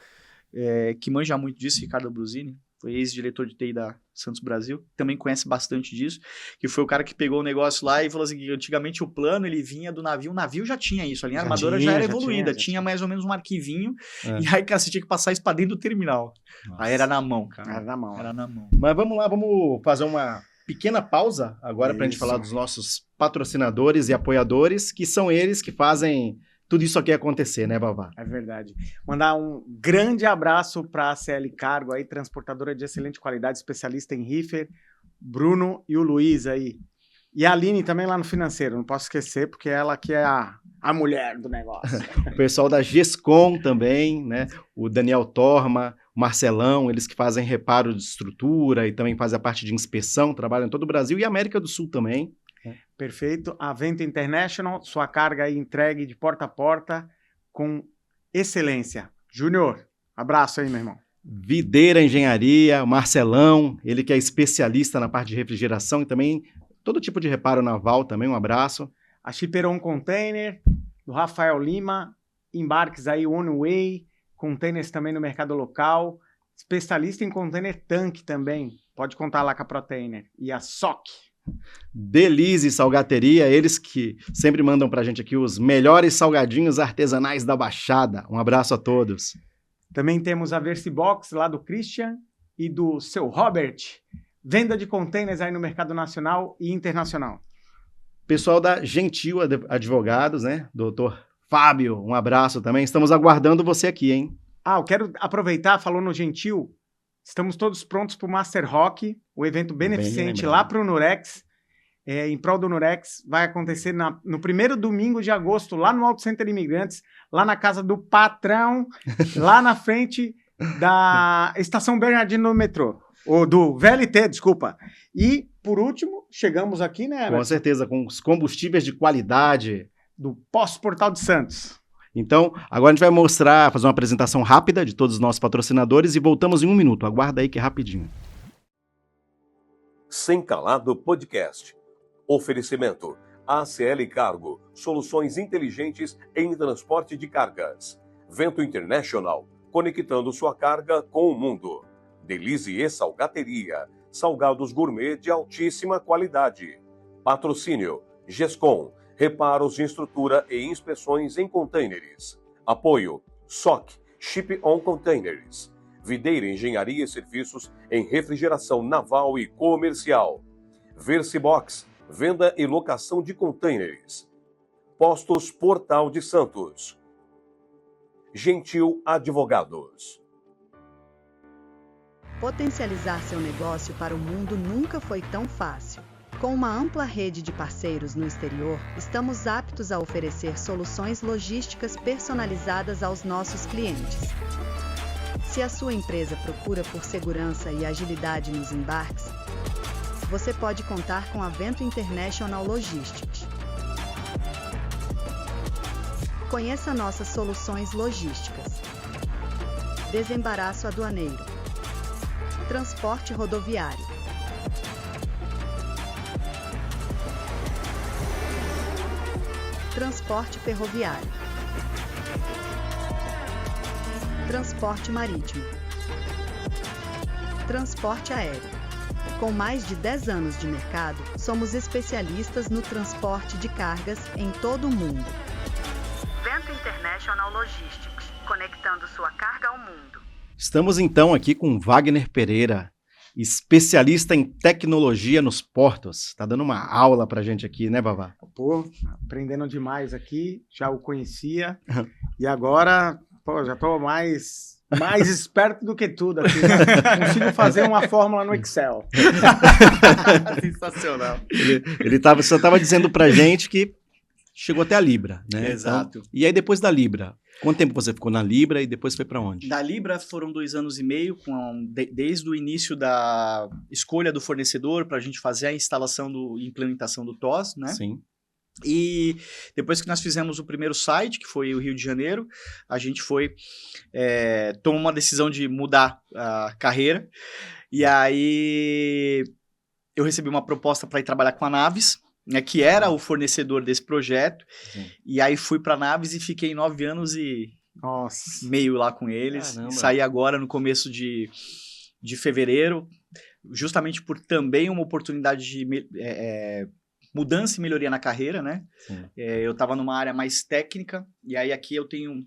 que manja muito disso, Ricardo Brusini. foi ex-diretor de TI da Santos Brasil, também conhece bastante disso, que foi o cara que pegou o negócio lá e falou assim, que antigamente o plano, ele vinha do navio, o navio já tinha isso, a linha armadora já era evoluída, tinha mais ou menos um arquivinho, e aí, cara, você tinha que passar isso pra dentro do terminal. Nossa. Aí era na mão, cara. Era na mão. Era na mão. Mas vamos lá, vamos fazer uma pequena pausa agora para a gente falar dos nossos patrocinadores e apoiadores, que são eles que fazem tudo isso aqui acontecer, né, Vavá? É verdade. Mandar um grande abraço para a CL Cargo, aí, transportadora de excelente qualidade, especialista em reefer, Bruno e o Luiz aí. E a Aline também lá no financeiro, não posso esquecer, porque ela que é a mulher do negócio. O pessoal da Gescom também, né? O Daniel Torma, o Marcelão, eles que fazem reparo de estrutura e também fazem a parte de inspeção, trabalham em todo o Brasil e América do Sul também. Perfeito. A Vento International, sua carga aí entregue de porta a porta com excelência. Júnior, abraço aí, meu irmão. Videira Engenharia, o Marcelão, ele que é especialista na parte de refrigeração e também todo tipo de reparo naval também, um abraço. A Chiperon Container, do Rafael Lima, embarques aí One Way, containers também no mercado local, especialista em container tanque também, pode contar lá com a Proteiner. E a SOC. Delize Salgateria, eles que sempre mandam pra gente aqui os melhores salgadinhos artesanais da Baixada. Um abraço a todos. Também temos a Versibox lá do Christian e do seu Robert. Venda de containers aí no mercado nacional e internacional. Pessoal da Gentil Advogados, né? Doutor Fábio, um abraço também. Estamos aguardando você aqui, hein? Eu quero aproveitar, falou no Gentil, estamos todos prontos para o Master Rock, o evento beneficente lá para o Nurex, em prol do Nurex. Vai acontecer no primeiro domingo de agosto, lá no Auto Center Imigrantes, lá na casa do patrão, lá na frente da Estação Bernardino no metrô. Ou do VLT, desculpa. E, por último, chegamos aqui, né? Com certeza, com os combustíveis de qualidade. Do Pós-Portal de Santos. Então, agora a gente vai fazer uma apresentação rápida de todos os nossos patrocinadores e voltamos em 1 minuto. Aguarda aí que é rapidinho. Sem Calado Podcast. Oferecimento. ACL Cargo. Soluções inteligentes em transporte de cargas. Vento International. Conectando sua carga com o mundo. Delize e Salgateria. Salgados gourmet de altíssima qualidade. Patrocínio. Gescom. Reparos de estrutura e inspeções em containers. Apoio. SOC. Ship on Containers. Videira Engenharia e Serviços em refrigeração naval e comercial. Versibox. Venda e locação de containers. Postos Portal de Santos. Gentil Advogados. Potencializar seu negócio para o mundo nunca foi tão fácil. Com uma ampla rede de parceiros no exterior, estamos aptos a oferecer soluções logísticas personalizadas aos nossos clientes. Se a sua empresa procura por segurança e agilidade nos embarques, você pode contar com a Vento International Logistics. Conheça nossas soluções logísticas. Desembaraço aduaneiro. Transporte rodoviário. Transporte ferroviário. Transporte marítimo. Transporte aéreo. Com mais de 10 anos de mercado, somos especialistas no transporte de cargas em todo o mundo. Vento International Logistics, conectando sua carga ao mundo. Estamos então aqui com Wagner Pereira, especialista em tecnologia nos portos. Está dando uma aula pra gente aqui, né, Vavá? Pô, aprendendo demais aqui, já o conhecia. E agora, já tô mais esperto do que tudo aqui. Né? Consigo fazer uma fórmula no Excel. Sensacional. Ele só estava dizendo pra gente que chegou até a Libra, né? Exato. Então, e aí depois da Libra? Quanto tempo você ficou na Libra e depois foi para onde? Da Libra foram 2 anos e meio, desde o início da escolha do fornecedor para a gente fazer a instalação e implementação do TOS, né? Sim. E depois que nós fizemos o primeiro site, que foi o Rio de Janeiro, a gente tomou uma decisão de mudar a carreira. E aí eu recebi uma proposta para ir trabalhar com a Navis, né, que era o fornecedor desse projeto. Sim. E aí fui para a Navis e fiquei 9 anos e meio lá com eles. Caramba. Saí agora no começo de de fevereiro, justamente por também uma oportunidade de mudança e melhoria na carreira, né? Eu estava numa área mais técnica, e aí aqui eu tenho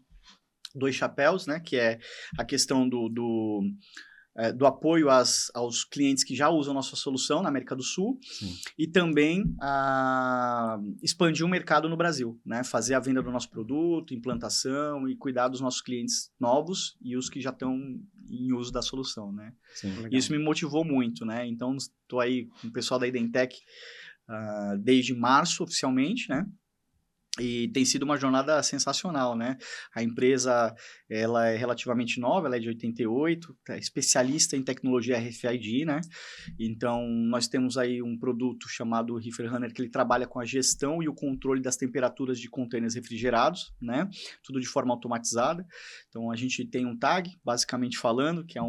2 chapéus, né? Que é a questão do apoio aos clientes que já usam nossa solução na América do Sul. Sim. E também expandir o mercado no Brasil, né? Fazer a venda do nosso produto, implantação e cuidar dos nossos clientes novos e os que já estão em uso da solução, né? Sim. Isso me motivou muito, né? Então, estou aí com o pessoal da Identec desde março, oficialmente, né? E tem sido uma jornada sensacional, né? A empresa, ela é relativamente nova, ela é de 88, é especialista em tecnologia RFID, né? Então, nós temos aí um produto chamado Reefer Runner, que ele trabalha com a gestão e o controle das temperaturas de contêineres refrigerados, né? Tudo de forma automatizada. Então, a gente tem um tag, basicamente falando, que é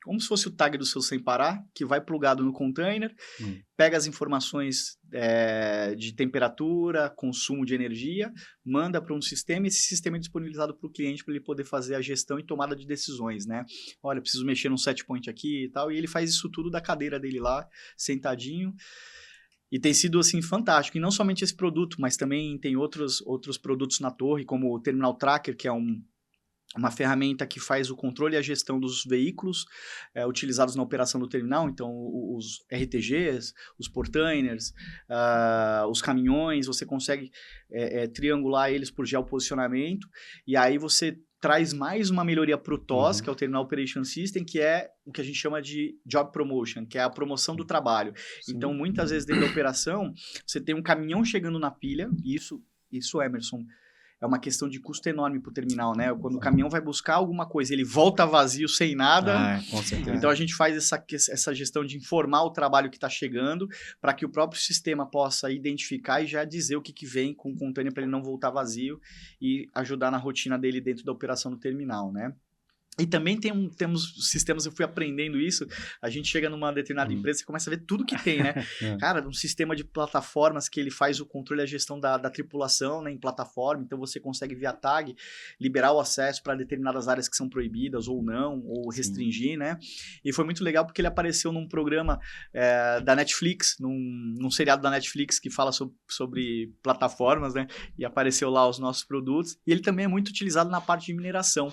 como se fosse o tag do seu sem parar, que vai plugado no container, pega as informações de temperatura, consumo de energia, manda para um sistema, e esse sistema é disponibilizado para o cliente para ele poder fazer a gestão e tomada de decisões, né? Olha, preciso mexer num set point aqui e tal, e ele faz isso tudo da cadeira dele lá, sentadinho. E tem sido, assim, fantástico. E não somente esse produto, mas também tem outros produtos na torre, como o Terminal Tracker, que é uma ferramenta que faz o controle e a gestão dos veículos utilizados na operação do terminal. Então, os RTGs, os portainers, os caminhões, você consegue triangular eles por geoposicionamento, e aí você traz mais uma melhoria para o TOS, que é o Terminal Operation System, que é o que a gente chama de Job Promotion, que é a promoção do trabalho. Sim. Então, muitas vezes dentro da operação, você tem um caminhão chegando na pilha, e isso, Emerson, é uma questão de custo enorme para o terminal, né? Quando o caminhão vai buscar alguma coisa, ele volta vazio, sem nada. Com certeza. Então, a gente faz essa gestão de informar o trabalho que está chegando, para que o próprio sistema possa identificar e já dizer o que vem com o container, para ele não voltar vazio e ajudar na rotina dele dentro da operação do terminal, né? E também temos sistemas, eu fui aprendendo isso, a gente chega numa determinada empresa e começa a ver tudo que tem, né? Cara, um sistema de plataformas que ele faz o controle e a gestão da tripulação, né, em plataforma, então você consegue via tag liberar o acesso para determinadas áreas que são proibidas ou não, ou restringir, né? E foi muito legal porque ele apareceu num programa da Netflix, num seriado da Netflix que fala sobre plataformas, né? E apareceu lá os nossos produtos, e ele também é muito utilizado na parte de mineração,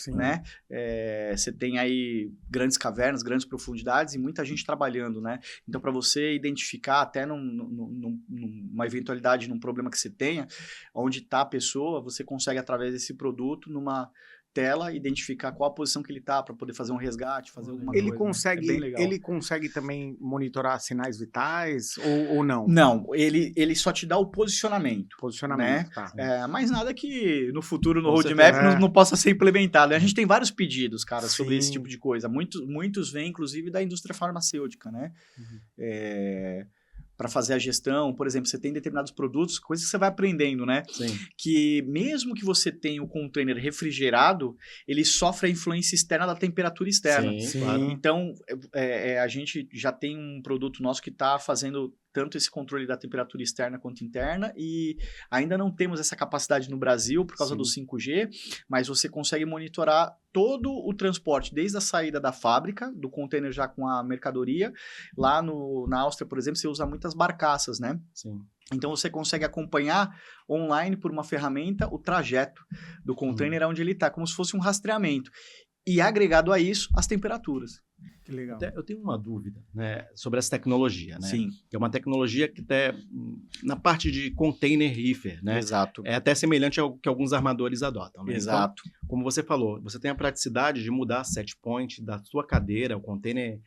né? Você tem aí grandes cavernas, grandes profundidades e muita gente trabalhando, né? Então, para você identificar até numa eventualidade, num problema que você tenha, onde está a pessoa, você consegue, através desse produto, numa tela, identificar qual a posição que ele está para poder fazer um resgate, fazer alguma coisa. Ele consegue também monitorar sinais vitais ou não? Não, ele só te dá o posicionamento. Posicionamento, né? tá. Mas nada que no futuro, no roadmap, não possa ser implementado. A gente tem vários pedidos, cara, sobre esse tipo de coisa. Muitos vêm, inclusive, da indústria farmacêutica, né? Para fazer a gestão, por exemplo, você tem determinados produtos, coisas que você vai aprendendo, né? Sim. Que mesmo que você tenha o container refrigerado, ele sofre a influência externa da temperatura externa. Sim, claro. Então, a gente já tem um produto nosso que está fazendo tanto esse controle da temperatura externa quanto interna, e ainda não temos essa capacidade no Brasil por causa do 5G, mas você consegue monitorar todo o transporte, desde a saída da fábrica, do container já com a mercadoria. Lá na Áustria, por exemplo, você usa muitas barcaças, né? Sim. Então, você consegue acompanhar online por uma ferramenta o trajeto do container onde ele está, como se fosse um rastreamento. E agregado a isso, as temperaturas. Que legal. Eu tenho uma dúvida, né, sobre essa tecnologia, né? Sim. É uma tecnologia que até na parte de container reefer, né? Exato. É até semelhante ao que alguns armadores adotam, né? Exato. Então, como você falou, você tem a praticidade de mudar a set point da sua cadeira, o container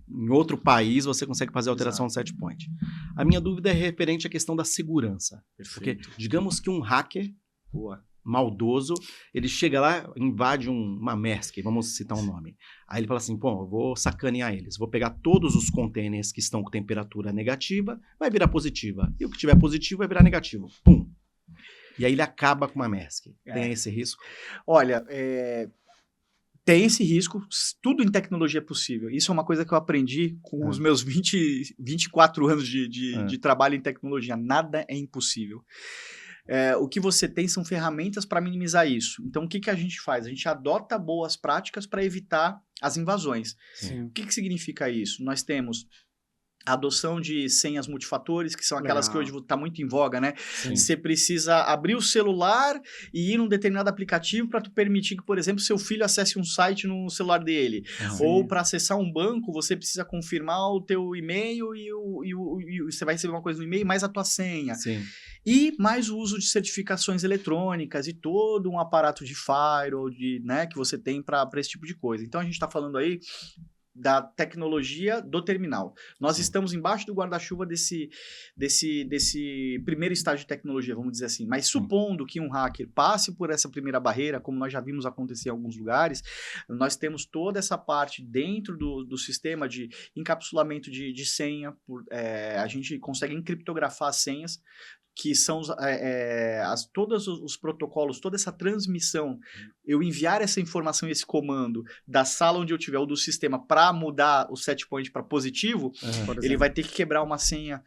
em outro país, você consegue fazer a alteração do set point. A minha dúvida é referente à questão da segurança. Perfeito. Porque, digamos que um hacker maldoso, ele chega lá, invade uma Maersk, vamos citar um nome. Aí ele fala assim, eu vou sacanear eles, vou pegar todos os containers que estão com temperatura negativa, vai virar positiva. E o que tiver positivo vai virar negativo. Pum! E aí ele acaba com uma Maersk. Tem esse risco? Olha, tem esse risco, tudo em tecnologia é possível. Isso é uma coisa que eu aprendi com os meus 24 anos de trabalho em tecnologia. Nada é impossível. O que você tem são ferramentas para minimizar isso. Então, o que a gente faz? A gente adota boas práticas para evitar as invasões. Sim. O que significa isso? Nós temos a adoção de senhas multifatores, que são aquelas que hoje está muito em voga, né? Sim. Você precisa abrir o celular e ir num determinado aplicativo para tu permitir que, por exemplo, seu filho acesse um site no celular dele. Ou para acessar um banco, você precisa confirmar o teu e-mail e você vai receber uma coisa no e-mail, mais a tua senha. Sim. E mais o uso de certificações eletrônicas e todo um aparato de firewall, né, que você tem para esse tipo de coisa. Então, a gente está falando aí da tecnologia do terminal. Nós estamos embaixo do guarda-chuva desse primeiro estágio de tecnologia, vamos dizer assim. Mas supondo que um hacker passe por essa primeira barreira, como nós já vimos acontecer em alguns lugares, nós temos toda essa parte dentro do sistema de encapsulamento de senha. A gente consegue encriptografar as senhas, que são todos os protocolos, toda essa transmissão, eu enviar essa informação e esse comando da sala onde eu tiver ou do sistema para mudar o set point para positivo, ele vai ter que quebrar uma senha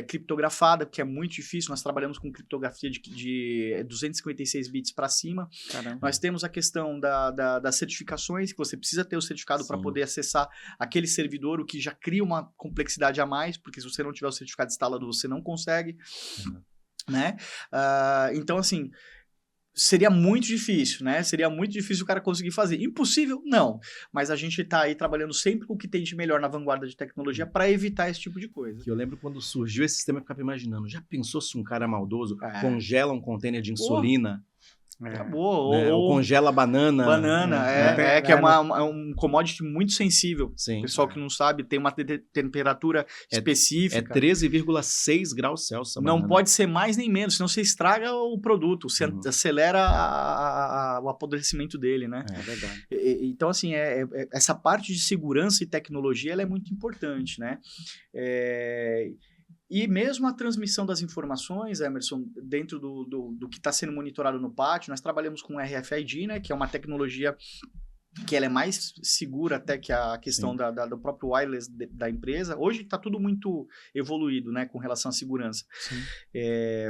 criptografada, que é muito difícil. Nós trabalhamos com criptografia de 256 bits para cima. Caramba. Nós temos a questão das certificações, que você precisa ter o certificado para poder acessar aquele servidor, o que já cria uma complexidade a mais, porque se você não tiver o certificado instalado, você não consegue. Né? Então, assim, seria muito difícil, né? Seria muito difícil o cara conseguir fazer. Impossível? Não. Mas a gente está aí trabalhando sempre com o que tem de melhor na vanguarda de tecnologia para evitar esse tipo de coisa. Que eu lembro quando surgiu esse sistema, eu ficava imaginando, já pensou se um cara maldoso congela um container de insulina? Acabou. Né? Ou congela banana. Que é um commodity muito sensível. Sim. O pessoal que não sabe, tem uma temperatura específica. É 13,6 graus Celsius. Não pode ser mais nem menos, senão você estraga o produto, você acelera o apodrecimento dele, né? É verdade. Então, assim, essa parte de segurança e tecnologia, ela é muito importante, né? E mesmo a transmissão das informações, Emerson, dentro do que está sendo monitorado no pátio, nós trabalhamos com RFID, né, que é uma tecnologia que ela é mais segura até que a questão do próprio wireless da empresa. Hoje está tudo muito evoluído, né, com relação à segurança.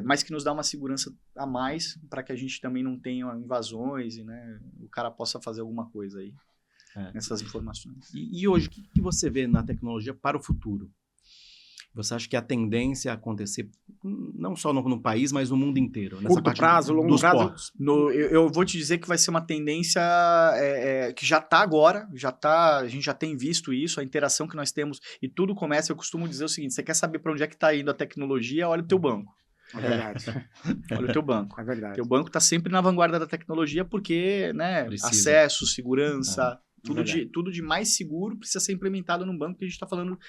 Mas que nos dá uma segurança a mais para que a gente também não tenha invasões e, né, o cara possa fazer alguma coisa aí nessas informações. E hoje, o que você vê na tecnologia para o futuro? Você acha que a tendência a acontecer, não só no país, mas no mundo inteiro? Nessa Curto prazo, longo prazo? Portos? Eu vou te dizer que vai ser uma tendência que já está agora, a gente já tem visto isso, a interação que nós temos, e tudo começa, eu costumo dizer o seguinte, você quer saber para onde é que está indo a tecnologia, olha o teu banco. É verdade. Olha o teu banco. É verdade. Teu banco está sempre na vanguarda da tecnologia porque, né, Precisa. Acesso, segurança... Tudo de mais seguro precisa ser implementado no banco, porque a gente está falando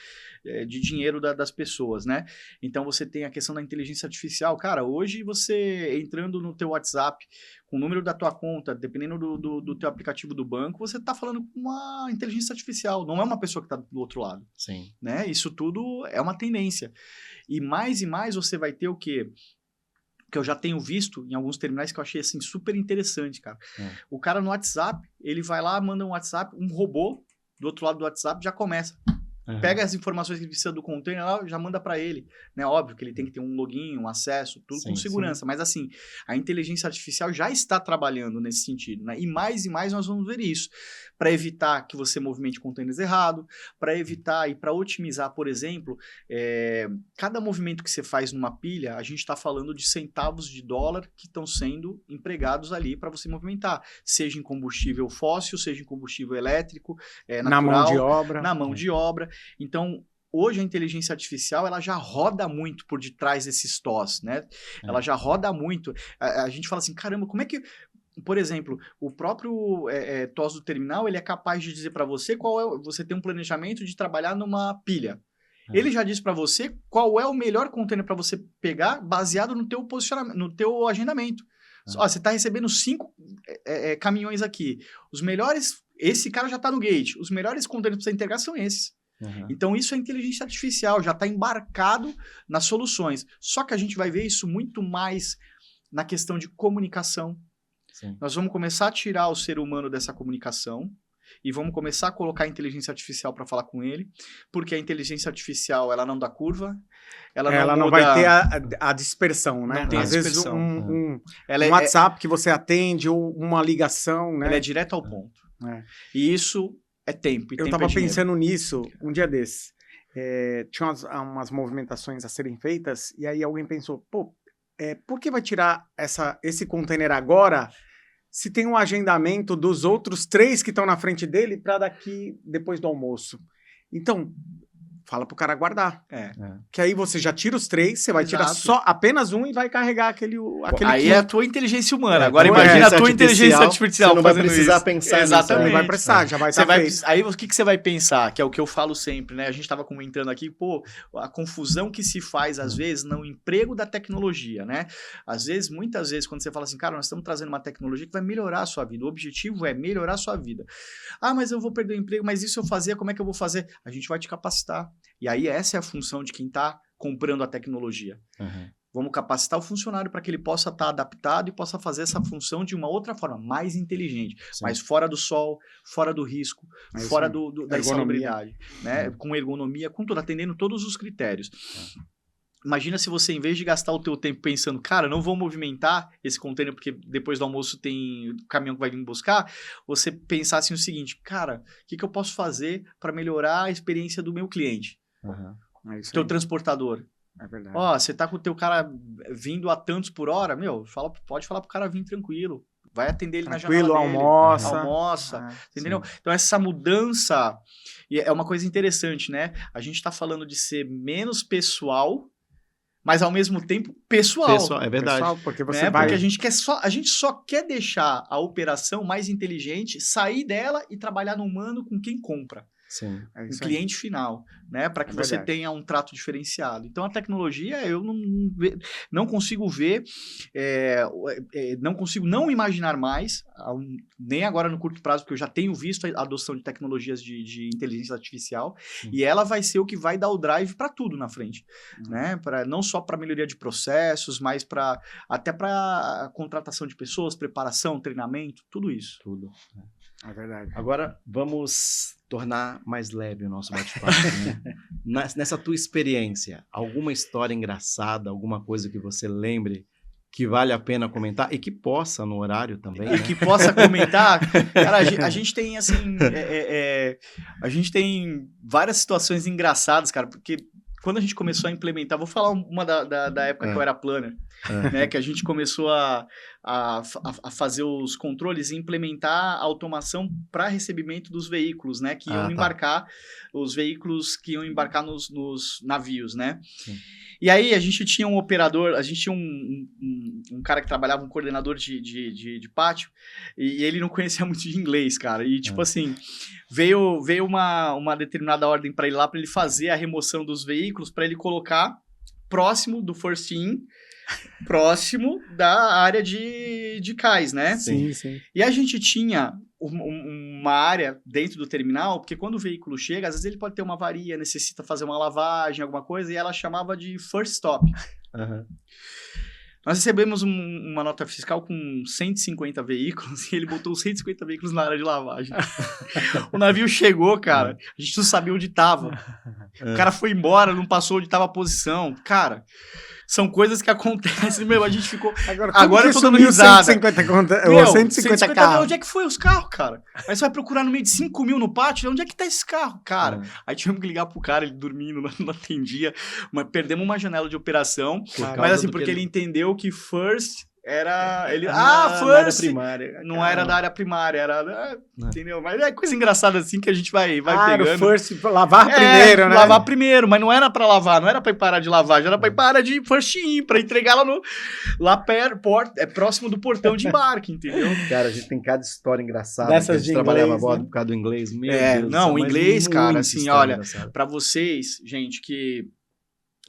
de dinheiro das pessoas, né? Então, você tem a questão da inteligência artificial. Cara, hoje você entrando no teu WhatsApp, com o número da tua conta, dependendo do teu aplicativo do banco, você está falando com uma inteligência artificial, não é uma pessoa que está do outro lado. Sim. Né? Isso tudo é uma tendência. E mais você vai ter o quê? Que eu já tenho visto em alguns terminais que eu achei assim super interessante, cara. O cara no WhatsApp, ele vai lá, manda um WhatsApp, um robô do outro lado do WhatsApp já começa. Pega as informações que ele precisa do container lá, já manda para ele, né? Óbvio que ele tem que ter um login, um acesso, tudo com segurança, mas assim, a inteligência artificial já está trabalhando nesse sentido, né? E mais nós vamos ver isso, para evitar que você movimente containers errado, para evitar e para otimizar, por exemplo, cada movimento que você faz numa pilha, a gente está falando de centavos de dólar que estão sendo empregados ali para você movimentar, seja em combustível fóssil, seja em combustível elétrico, natural, na mão de obra. Na mão de obra. Então, hoje a inteligência artificial, ela já roda muito por detrás desses TOS, né? Ela já roda muito. A gente fala assim, caramba, como é que... Por exemplo, o próprio TOS do terminal, ele é capaz de dizer para você você tem um planejamento de trabalhar numa pilha. Ele já diz para você qual é o melhor container para você pegar baseado no teu posicionamento, no teu agendamento. Ó, você está recebendo 5 caminhões aqui. Os melhores... Esse cara já está no gate. Os melhores containers para você entregar são esses. Então, isso é inteligência artificial, já está embarcado nas soluções. Só que a gente vai ver isso muito mais na questão de comunicação. Nós vamos começar a tirar o ser humano dessa comunicação e vamos começar a colocar a inteligência artificial para falar com ele, porque a inteligência artificial, ela não dá curva, ela não vai ter a dispersão, né? Não tem Às vezes um WhatsApp que você atende ou uma ligação, né? Ela é direto ao ponto. E isso É tempo. E Eu tempo tava é dinheiro. pensando nisso um dia desses. Tinha umas movimentações a serem feitas, e aí alguém pensou, por que vai tirar esse container agora se tem um agendamento dos outros 3 que estão na frente dele para daqui, depois do almoço? Então, fala pro cara guardar. Que aí você já tira os 3, você vai tirar Exato. apenas um e vai carregar aquele Aí quinto. é a tua inteligência humana. É, Agora tua imagina a tua inteligência inteligência artificial, artificial você não vai fazendo precisar isso. pensar nisso, Exatamente. Não vai precisar, já vai Você estar vai, feito. aí o que você vai pensar? Que é o que eu falo sempre, né? A gente estava comentando aqui, a confusão que se faz, às vezes, no emprego da tecnologia, né? Às vezes, muitas vezes, quando você fala assim, cara, nós estamos trazendo uma tecnologia que vai melhorar a sua vida. O objetivo é melhorar a sua vida. Ah, mas eu vou perder o emprego, mas isso eu fazia, como é que eu vou fazer? A gente vai te capacitar. E aí, essa é a função de quem está comprando a tecnologia. Vamos capacitar o funcionário para que ele possa estar adaptado e possa fazer essa função de uma outra forma, mais inteligente, mas fora do sol, fora do risco, fora da insalubridade, né? Com ergonomia, com tudo, atendendo todos os critérios. Imagina se você, em vez de gastar o teu tempo pensando, cara, não vou movimentar esse container porque depois do almoço tem caminhão que vai vir me buscar, você pensasse o seguinte, cara, o que eu posso fazer para melhorar a experiência do meu cliente? Teu transportador. É verdade. Ó, você tá com o teu cara vindo a tantos por hora, pode falar pro cara vir tranquilo. Vai atender ele na janela dele. Almoça. Entendeu? Sim. Então, essa mudança é uma coisa interessante, né? A gente tá falando de ser menos pessoal, mas ao mesmo tempo pessoal. É verdade. Pessoal, porque você Né? vai... Porque a gente só quer deixar a operação mais inteligente, sair dela e trabalhar no humano com quem compra. Sim. É O isso aí. cliente final, né? Para que você verdade. tenha um trato diferenciado. Então, a tecnologia, eu não consigo ver, não consigo não imaginar mais, nem agora no curto prazo, porque eu já tenho visto a adoção de tecnologias de inteligência artificial, e ela vai ser o que vai dar o drive para tudo na frente, né? Não só para melhoria de processos, mas até para contratação de pessoas, preparação, treinamento, tudo isso. Tudo. É verdade. Agora, vamos tornar mais leve o nosso bate-papo. Né? Nessa tua experiência, alguma história engraçada, alguma coisa que você lembre que vale a pena comentar e que possa no horário também, né? E que possa comentar. Cara, a gente tem, assim, a gente tem várias situações engraçadas, cara, porque quando a gente começou a implementar, vou falar uma da época que eu era planner, né, que a gente começou a fazer os controles e implementar a automação para recebimento dos veículos, né, que iam embarcar, os veículos que iam embarcar nos navios, né. Sim. E aí a gente tinha um operador, a gente tinha um cara que trabalhava, um coordenador de pátio, e ele não conhecia muito de inglês, cara, e tipo assim, veio uma determinada ordem para ele lá, para ele fazer a remoção dos veículos, para ele colocar próximo do first in, próximo da área de cais, né? Sim. E a gente tinha uma área dentro do terminal, porque quando o veículo chega, às vezes ele pode ter uma avaria, necessita fazer uma lavagem, alguma coisa, e ela chamava de first stop. Nós recebemos uma nota fiscal com 150 veículos e ele botou os 150 veículos na área de lavagem. O navio chegou, cara, a gente não sabia onde estava. O cara foi embora, não passou onde estava a posição. Cara, são coisas que acontecem, meu, a gente ficou... Agora eu tô dando risada. 150 carros. Onde é que foi os carros, cara? Aí você vai procurar no meio de 5 mil no pátio, onde é que tá esse carro, cara? Aí tivemos que ligar pro cara, ele dormindo, não atendia, mas perdemos uma janela de operação, mas assim, porque ele entendeu que first... Era. Ele. First! Primária. Não era da área primária, era. Entendeu? Mas é coisa engraçada assim que a gente vai pegando. First, lavar primeiro, né? Lavar primeiro, mas não era pra lavar, não era pra ir parar de lavar, já era pra ir parar de first in, pra entregar lá próximo do portão de embarque, entendeu? Cara, a gente tem cada história engraçada. Dessas que a gente de trabalhava inglês, a bordo né? por causa do inglês. Meu Deus Não, do o céu, inglês, mas cara, muita assim, história olha, engraçada. pra vocês, gente, que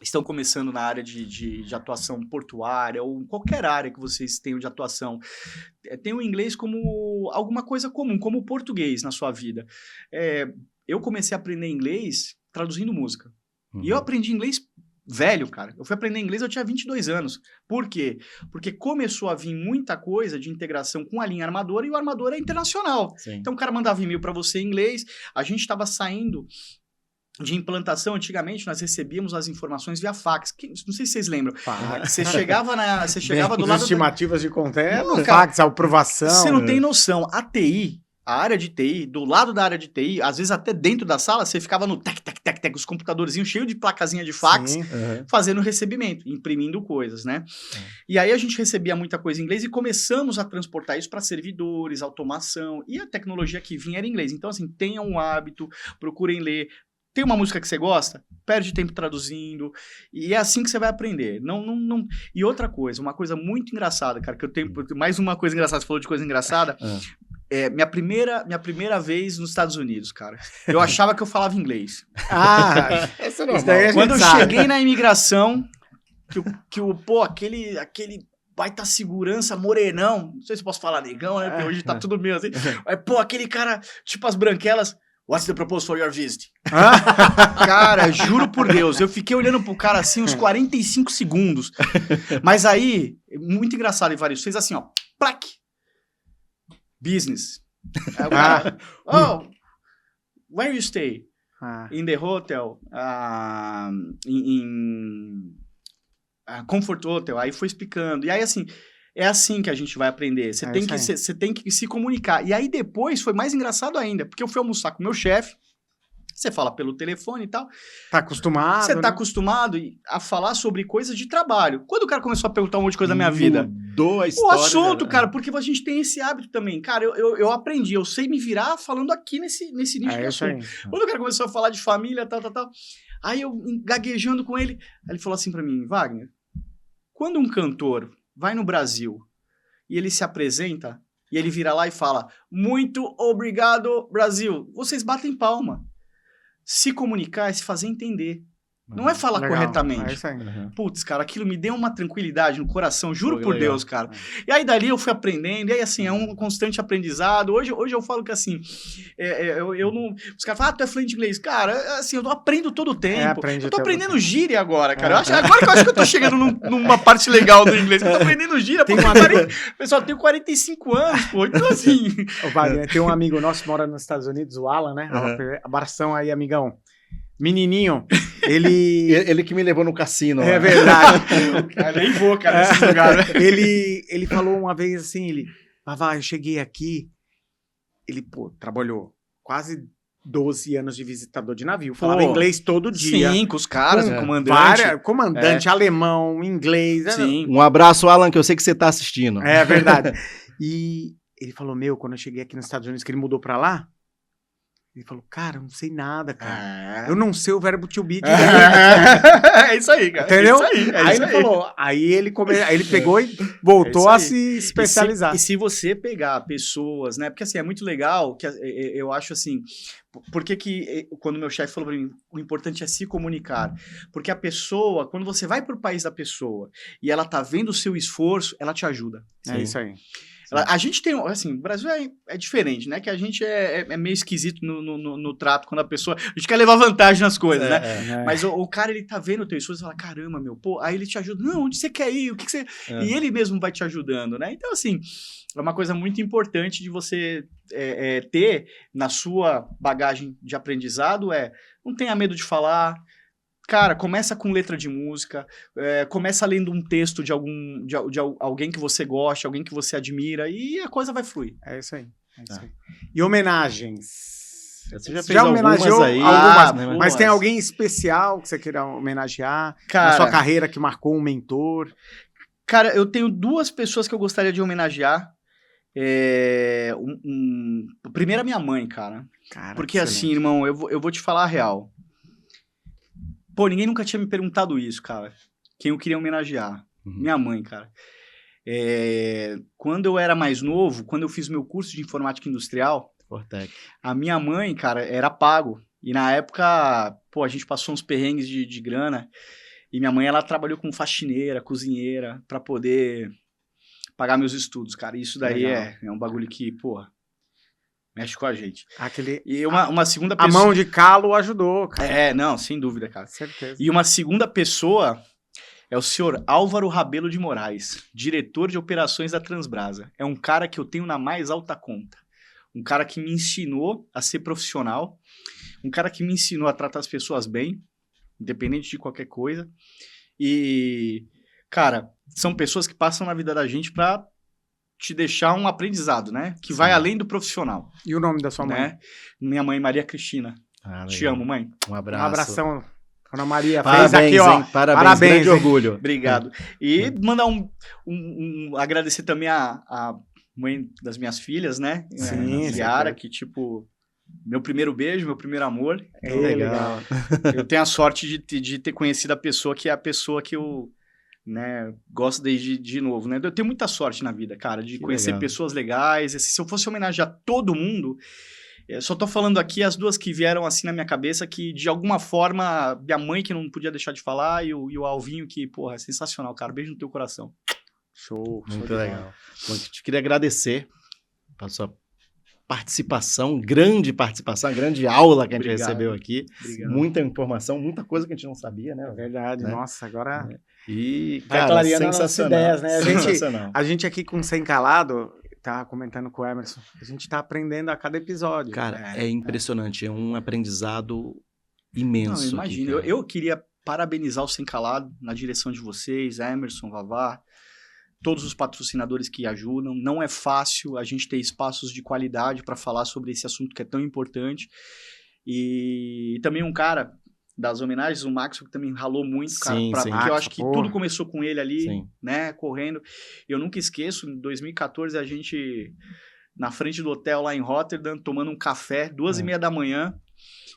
estão começando na área de atuação portuária ou qualquer área que vocês tenham de atuação, tem o inglês como alguma coisa comum, como o português na sua vida. Eu comecei a aprender inglês traduzindo música. E eu aprendi inglês velho, cara. Eu fui aprender inglês, eu tinha 22 anos. Por quê? Porque começou a vir muita coisa de integração com a linha armadora e o armador é internacional. Sim. Então o cara mandava e-mail para você em inglês, a gente estava saindo de implantação, antigamente nós recebíamos as informações via fax. Não sei se vocês lembram. Você chegava do lado... estimativas de container, Não, cara, fax, aprovação. Você não tem noção. A TI, a área de TI, do lado da área de TI, às vezes até dentro da sala, você ficava no tec, tec, tec, tec, os computadorzinhos cheios de placazinha de fax, Sim. fazendo recebimento, imprimindo coisas, né? E aí a gente recebia muita coisa em inglês e começamos a transportar isso para servidores, automação, e a tecnologia que vinha era em inglês. Então, assim, tenham um hábito, procurem ler. Tem uma música que você gosta? Perde tempo traduzindo. E é assim que você vai aprender. Não. E outra coisa, uma coisa muito engraçada, cara, que eu tenho. Mais uma coisa engraçada, você falou de coisa engraçada. Minha primeira vez nos Estados Unidos, cara. Eu achava que eu falava inglês. Essa é normal. Quando eu cheguei na imigração, aquele baita segurança, morenão. Não sei se eu posso falar negão, né? Porque hoje tá tudo meio assim. Mas, aquele cara, tipo as branquelas. What's the proposal for your visit? Cara, juro por Deus, eu fiquei olhando pro cara assim uns 45 segundos. Mas aí, muito engraçado, Evaristo, fez assim, ó, plaque. Business. Aí o cara, where you stay? In the hotel, Comfort Hotel. Aí foi explicando. E aí, assim, é assim que a gente vai aprender. Você tem que se comunicar. E aí depois foi mais engraçado ainda, porque eu fui almoçar com o meu chefe. Você fala pelo telefone e tal. Tá acostumado. Você tá acostumado a falar sobre coisas de trabalho. Quando o cara começou a perguntar um monte de coisa da minha vida. Mudou a história. O assunto, cara, porque a gente tem esse hábito também. Cara, eu aprendi, eu sei me virar falando aqui nesse nicho de assunto. Quando o cara começou a falar de família, tal. Aí eu gaguejando com ele, aí ele falou assim pra mim, Wagner, quando um cantor vai no Brasil e ele se apresenta e ele vira lá e fala, muito obrigado, Brasil, vocês batem palma. Se comunicar é se fazer entender. Não é falar corretamente. É isso aí. Putz, cara, aquilo me deu uma tranquilidade no coração, juro por Deus, cara. E aí dali eu fui aprendendo, e aí assim, é um constante aprendizado. Hoje eu falo que assim, eu não... Os caras falam, tu é fluente em inglês. Cara, assim, eu aprendo todo o tempo. Eu tô aprendendo gíria agora, cara. Agora que eu acho que eu tô chegando numa parte legal do inglês. Eu tô aprendendo gíria. Pessoal, eu tenho 45 anos, pô. Então assim... Wagner, tem um amigo nosso que mora nos Estados Unidos, o Alan, né? Abração aí, amigão. Menininho, ele que me levou no cassino. É verdade. Cara, nem vou, cara, nesse lugar. Ele falou uma vez assim, eu cheguei aqui, ele, trabalhou quase 12 anos de visitador de navio, falava inglês todo dia. Sim, com os caras, comandante. Comandante, alemão, inglês. Sim. Um abraço, Alan, que eu sei que você tá assistindo. É verdade. E ele falou, quando eu cheguei aqui nos Estados Unidos, que ele mudou pra lá, ele falou, cara, eu não sei nada, cara. Eu não sei o verbo to be direito. É isso aí, cara. Entendeu? É isso aí. Aí ele falou, aí ele pegou e voltou a se especializar. E se você pegar pessoas, né? Porque assim, é muito legal, que eu acho assim, por que quando meu chefe falou pra mim, o importante é se comunicar? Porque a pessoa, quando você vai pro país da pessoa e ela tá vendo o seu esforço, ela te ajuda. É isso aí. A gente tem, assim, o Brasil é diferente, né? Que a gente é meio esquisito no trato quando a pessoa... A gente quer levar vantagem nas coisas, né? Mas o cara, ele tá vendo o teu esforço e fala, caramba, aí ele te ajuda. Não, onde você quer ir? O que você... E ele mesmo vai te ajudando, né? Então, assim, é uma coisa muito importante de você ter na sua bagagem de aprendizado, não tenha medo de falar. Cara, começa com letra de música, começa lendo um texto de alguém que você gosta, alguém que você admira, e a coisa vai fluir. É isso aí. E homenagens? Você já fez homenageou aí. Algumas, mas tem alguém especial que você queira homenagear? Cara, na sua carreira que marcou um mentor? Cara, eu tenho duas pessoas que eu gostaria de homenagear. Primeiro a minha mãe, cara. Porque excelente. Assim, irmão, eu vou te falar a real. Pô, ninguém nunca tinha me perguntado isso, cara. Quem eu queria homenagear. Minha mãe, cara. Quando eu era mais novo, quando eu fiz meu curso de informática industrial, a minha mãe, cara, era pago. E na época, a gente passou uns perrengues de grana. E minha mãe, ela trabalhou como faxineira, cozinheira, pra poder pagar meus estudos, cara. E isso daí é um bagulho que, mexe com a gente. E uma segunda pessoa... A mão de calo ajudou, cara. Não, sem dúvida, cara. Certeza. E uma segunda pessoa é o senhor Álvaro Rabelo de Moraes, diretor de operações da Transbrasa. É um cara que eu tenho na mais alta conta. Um cara que me ensinou a ser profissional. Um cara que me ensinou a tratar as pessoas bem, independente de qualquer coisa. E, cara, são pessoas que passam na vida da gente pra te deixar um aprendizado, né? Que vai além do profissional. E o nome da sua mãe? Né? Minha mãe, Maria Cristina. Te legal. amo, mãe. Um Um abraço. abração. Ana Maria, Parabéns, fez aqui, ó. hein? Parabéns, grande hein? orgulho. Obrigado. E mandar agradecer também a mãe das minhas filhas, né? Sim, Yara, sim. que tipo, meu primeiro beijo, meu primeiro amor. É, Então, legal. eu tenho a sorte de ter conhecido a pessoa que é a pessoa que eu, né, gosto desde de novo, né? Eu tenho muita sorte na vida, cara, de Que conhecer legal. pessoas legais. Assim, se eu fosse homenagear todo mundo, eu só tô falando aqui as duas que vieram assim na minha cabeça, que de alguma forma, minha mãe que não podia deixar de falar e o Alvinho que, porra, é sensacional, cara. Beijo no teu coração. Show. Muito legal. Bom, eu te queria agradecer pela sua participação, grande aula que a gente Obrigado. recebeu aqui. Obrigado. Muita informação, muita coisa que a gente não sabia, né? É verdade. Né? Nossa, agora E, vai cara, clareando as nossas sensacional. ideias, né? Sensacional. A gente aqui com Sem Calado, tá comentando com o Emerson, a gente tá aprendendo a cada episódio. Cara, é impressionante, é um aprendizado imenso. Não, imagina. Aqui, cara. Eu queria parabenizar o Sem Calado na direção de vocês, Emerson, Vavá, todos os patrocinadores que ajudam. Não é fácil a gente ter espaços de qualidade para falar sobre esse assunto que é tão importante. E também um cara das homenagens, o Max, que também ralou muito, cara, Sim, sim. porque eu Max, acho que porra. tudo começou com ele ali, Sim. né, correndo. Eu nunca esqueço, em 2014, a gente na frente do hotel lá em Rotterdam, tomando um café, 2h30 da manhã.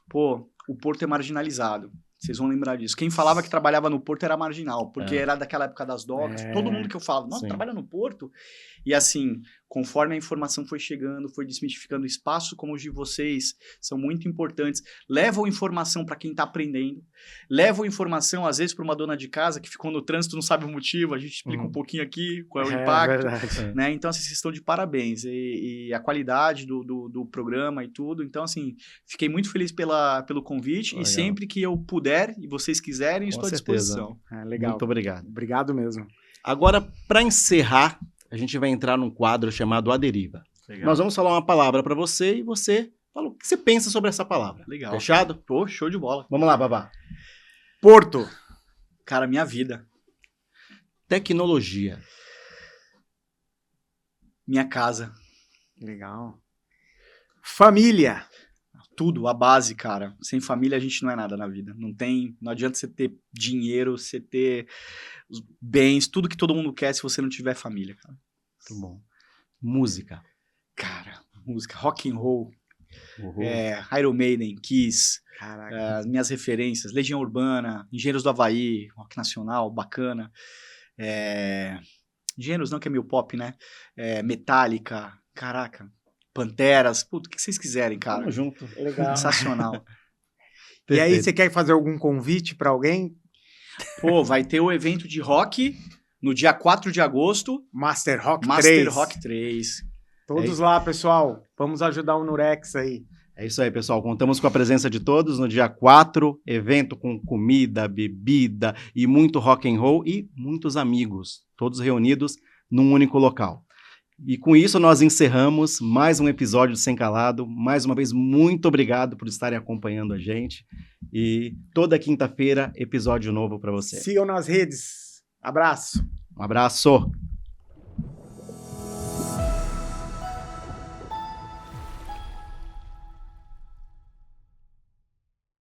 Pô, o Porto é marginalizado. Vocês vão lembrar disso. Quem falava que trabalhava no Porto era marginal, porque era daquela época das docas. É. Todo mundo que eu falava, nossa, Sim. trabalha no Porto? E assim, conforme a informação foi chegando, foi desmistificando, espaços como os de vocês são muito importantes. Levam informação para quem está aprendendo. Levam informação, às vezes, para uma dona de casa que ficou no trânsito, não sabe o motivo. A gente explica um pouquinho aqui qual é o impacto. verdade. Né? Então, assim, vocês estão de parabéns. E a qualidade do programa e tudo. Então, assim, fiquei muito feliz pelo convite. Legal. E sempre que eu puder e vocês quiserem, Com estou à certeza. disposição. É, legal. Muito obrigado. Obrigado mesmo. Agora, para encerrar, a gente vai entrar num quadro chamado A Deriva. Nós vamos falar uma palavra para você e você fala o que você pensa sobre essa palavra. Legal. Fechado? Pô, show de bola. Vamos lá, Babá. Porto. Cara, minha vida. Tecnologia. Minha casa. Legal. Família. Tudo, a base, cara. Sem família a gente não é nada na vida. Não adianta você ter dinheiro, você ter os bens, tudo que todo mundo quer se você não tiver família, cara. Muito bom. Música. Cara, música, rock and roll, Uhul. Iron Maiden, Kiss, Caraca. as minhas referências, Legião Urbana, Engenheiros do Havaí, rock nacional, bacana. Engenheiros não, que é meio pop, né? Metallica, caraca, Panteras, puto, o que vocês quiserem, cara. Tamo junto. Legal. Sensacional. E aí, Perfeito. você quer fazer algum convite pra alguém? Pô, vai ter o evento de rock no dia 4 de agosto, Master Rock Master 3. Rock 3. Todos lá, pessoal. Vamos ajudar o Nurex aí. É isso aí, pessoal. Contamos com a presença de todos no dia 4, evento com comida, bebida e muito rock and roll e muitos amigos, todos reunidos num único local. E com isso nós encerramos mais um episódio do Sem Calado. Mais uma vez, muito obrigado por estarem acompanhando a gente. E toda quinta-feira, episódio novo para você. Sigam nas redes. Abraço. Um abraço!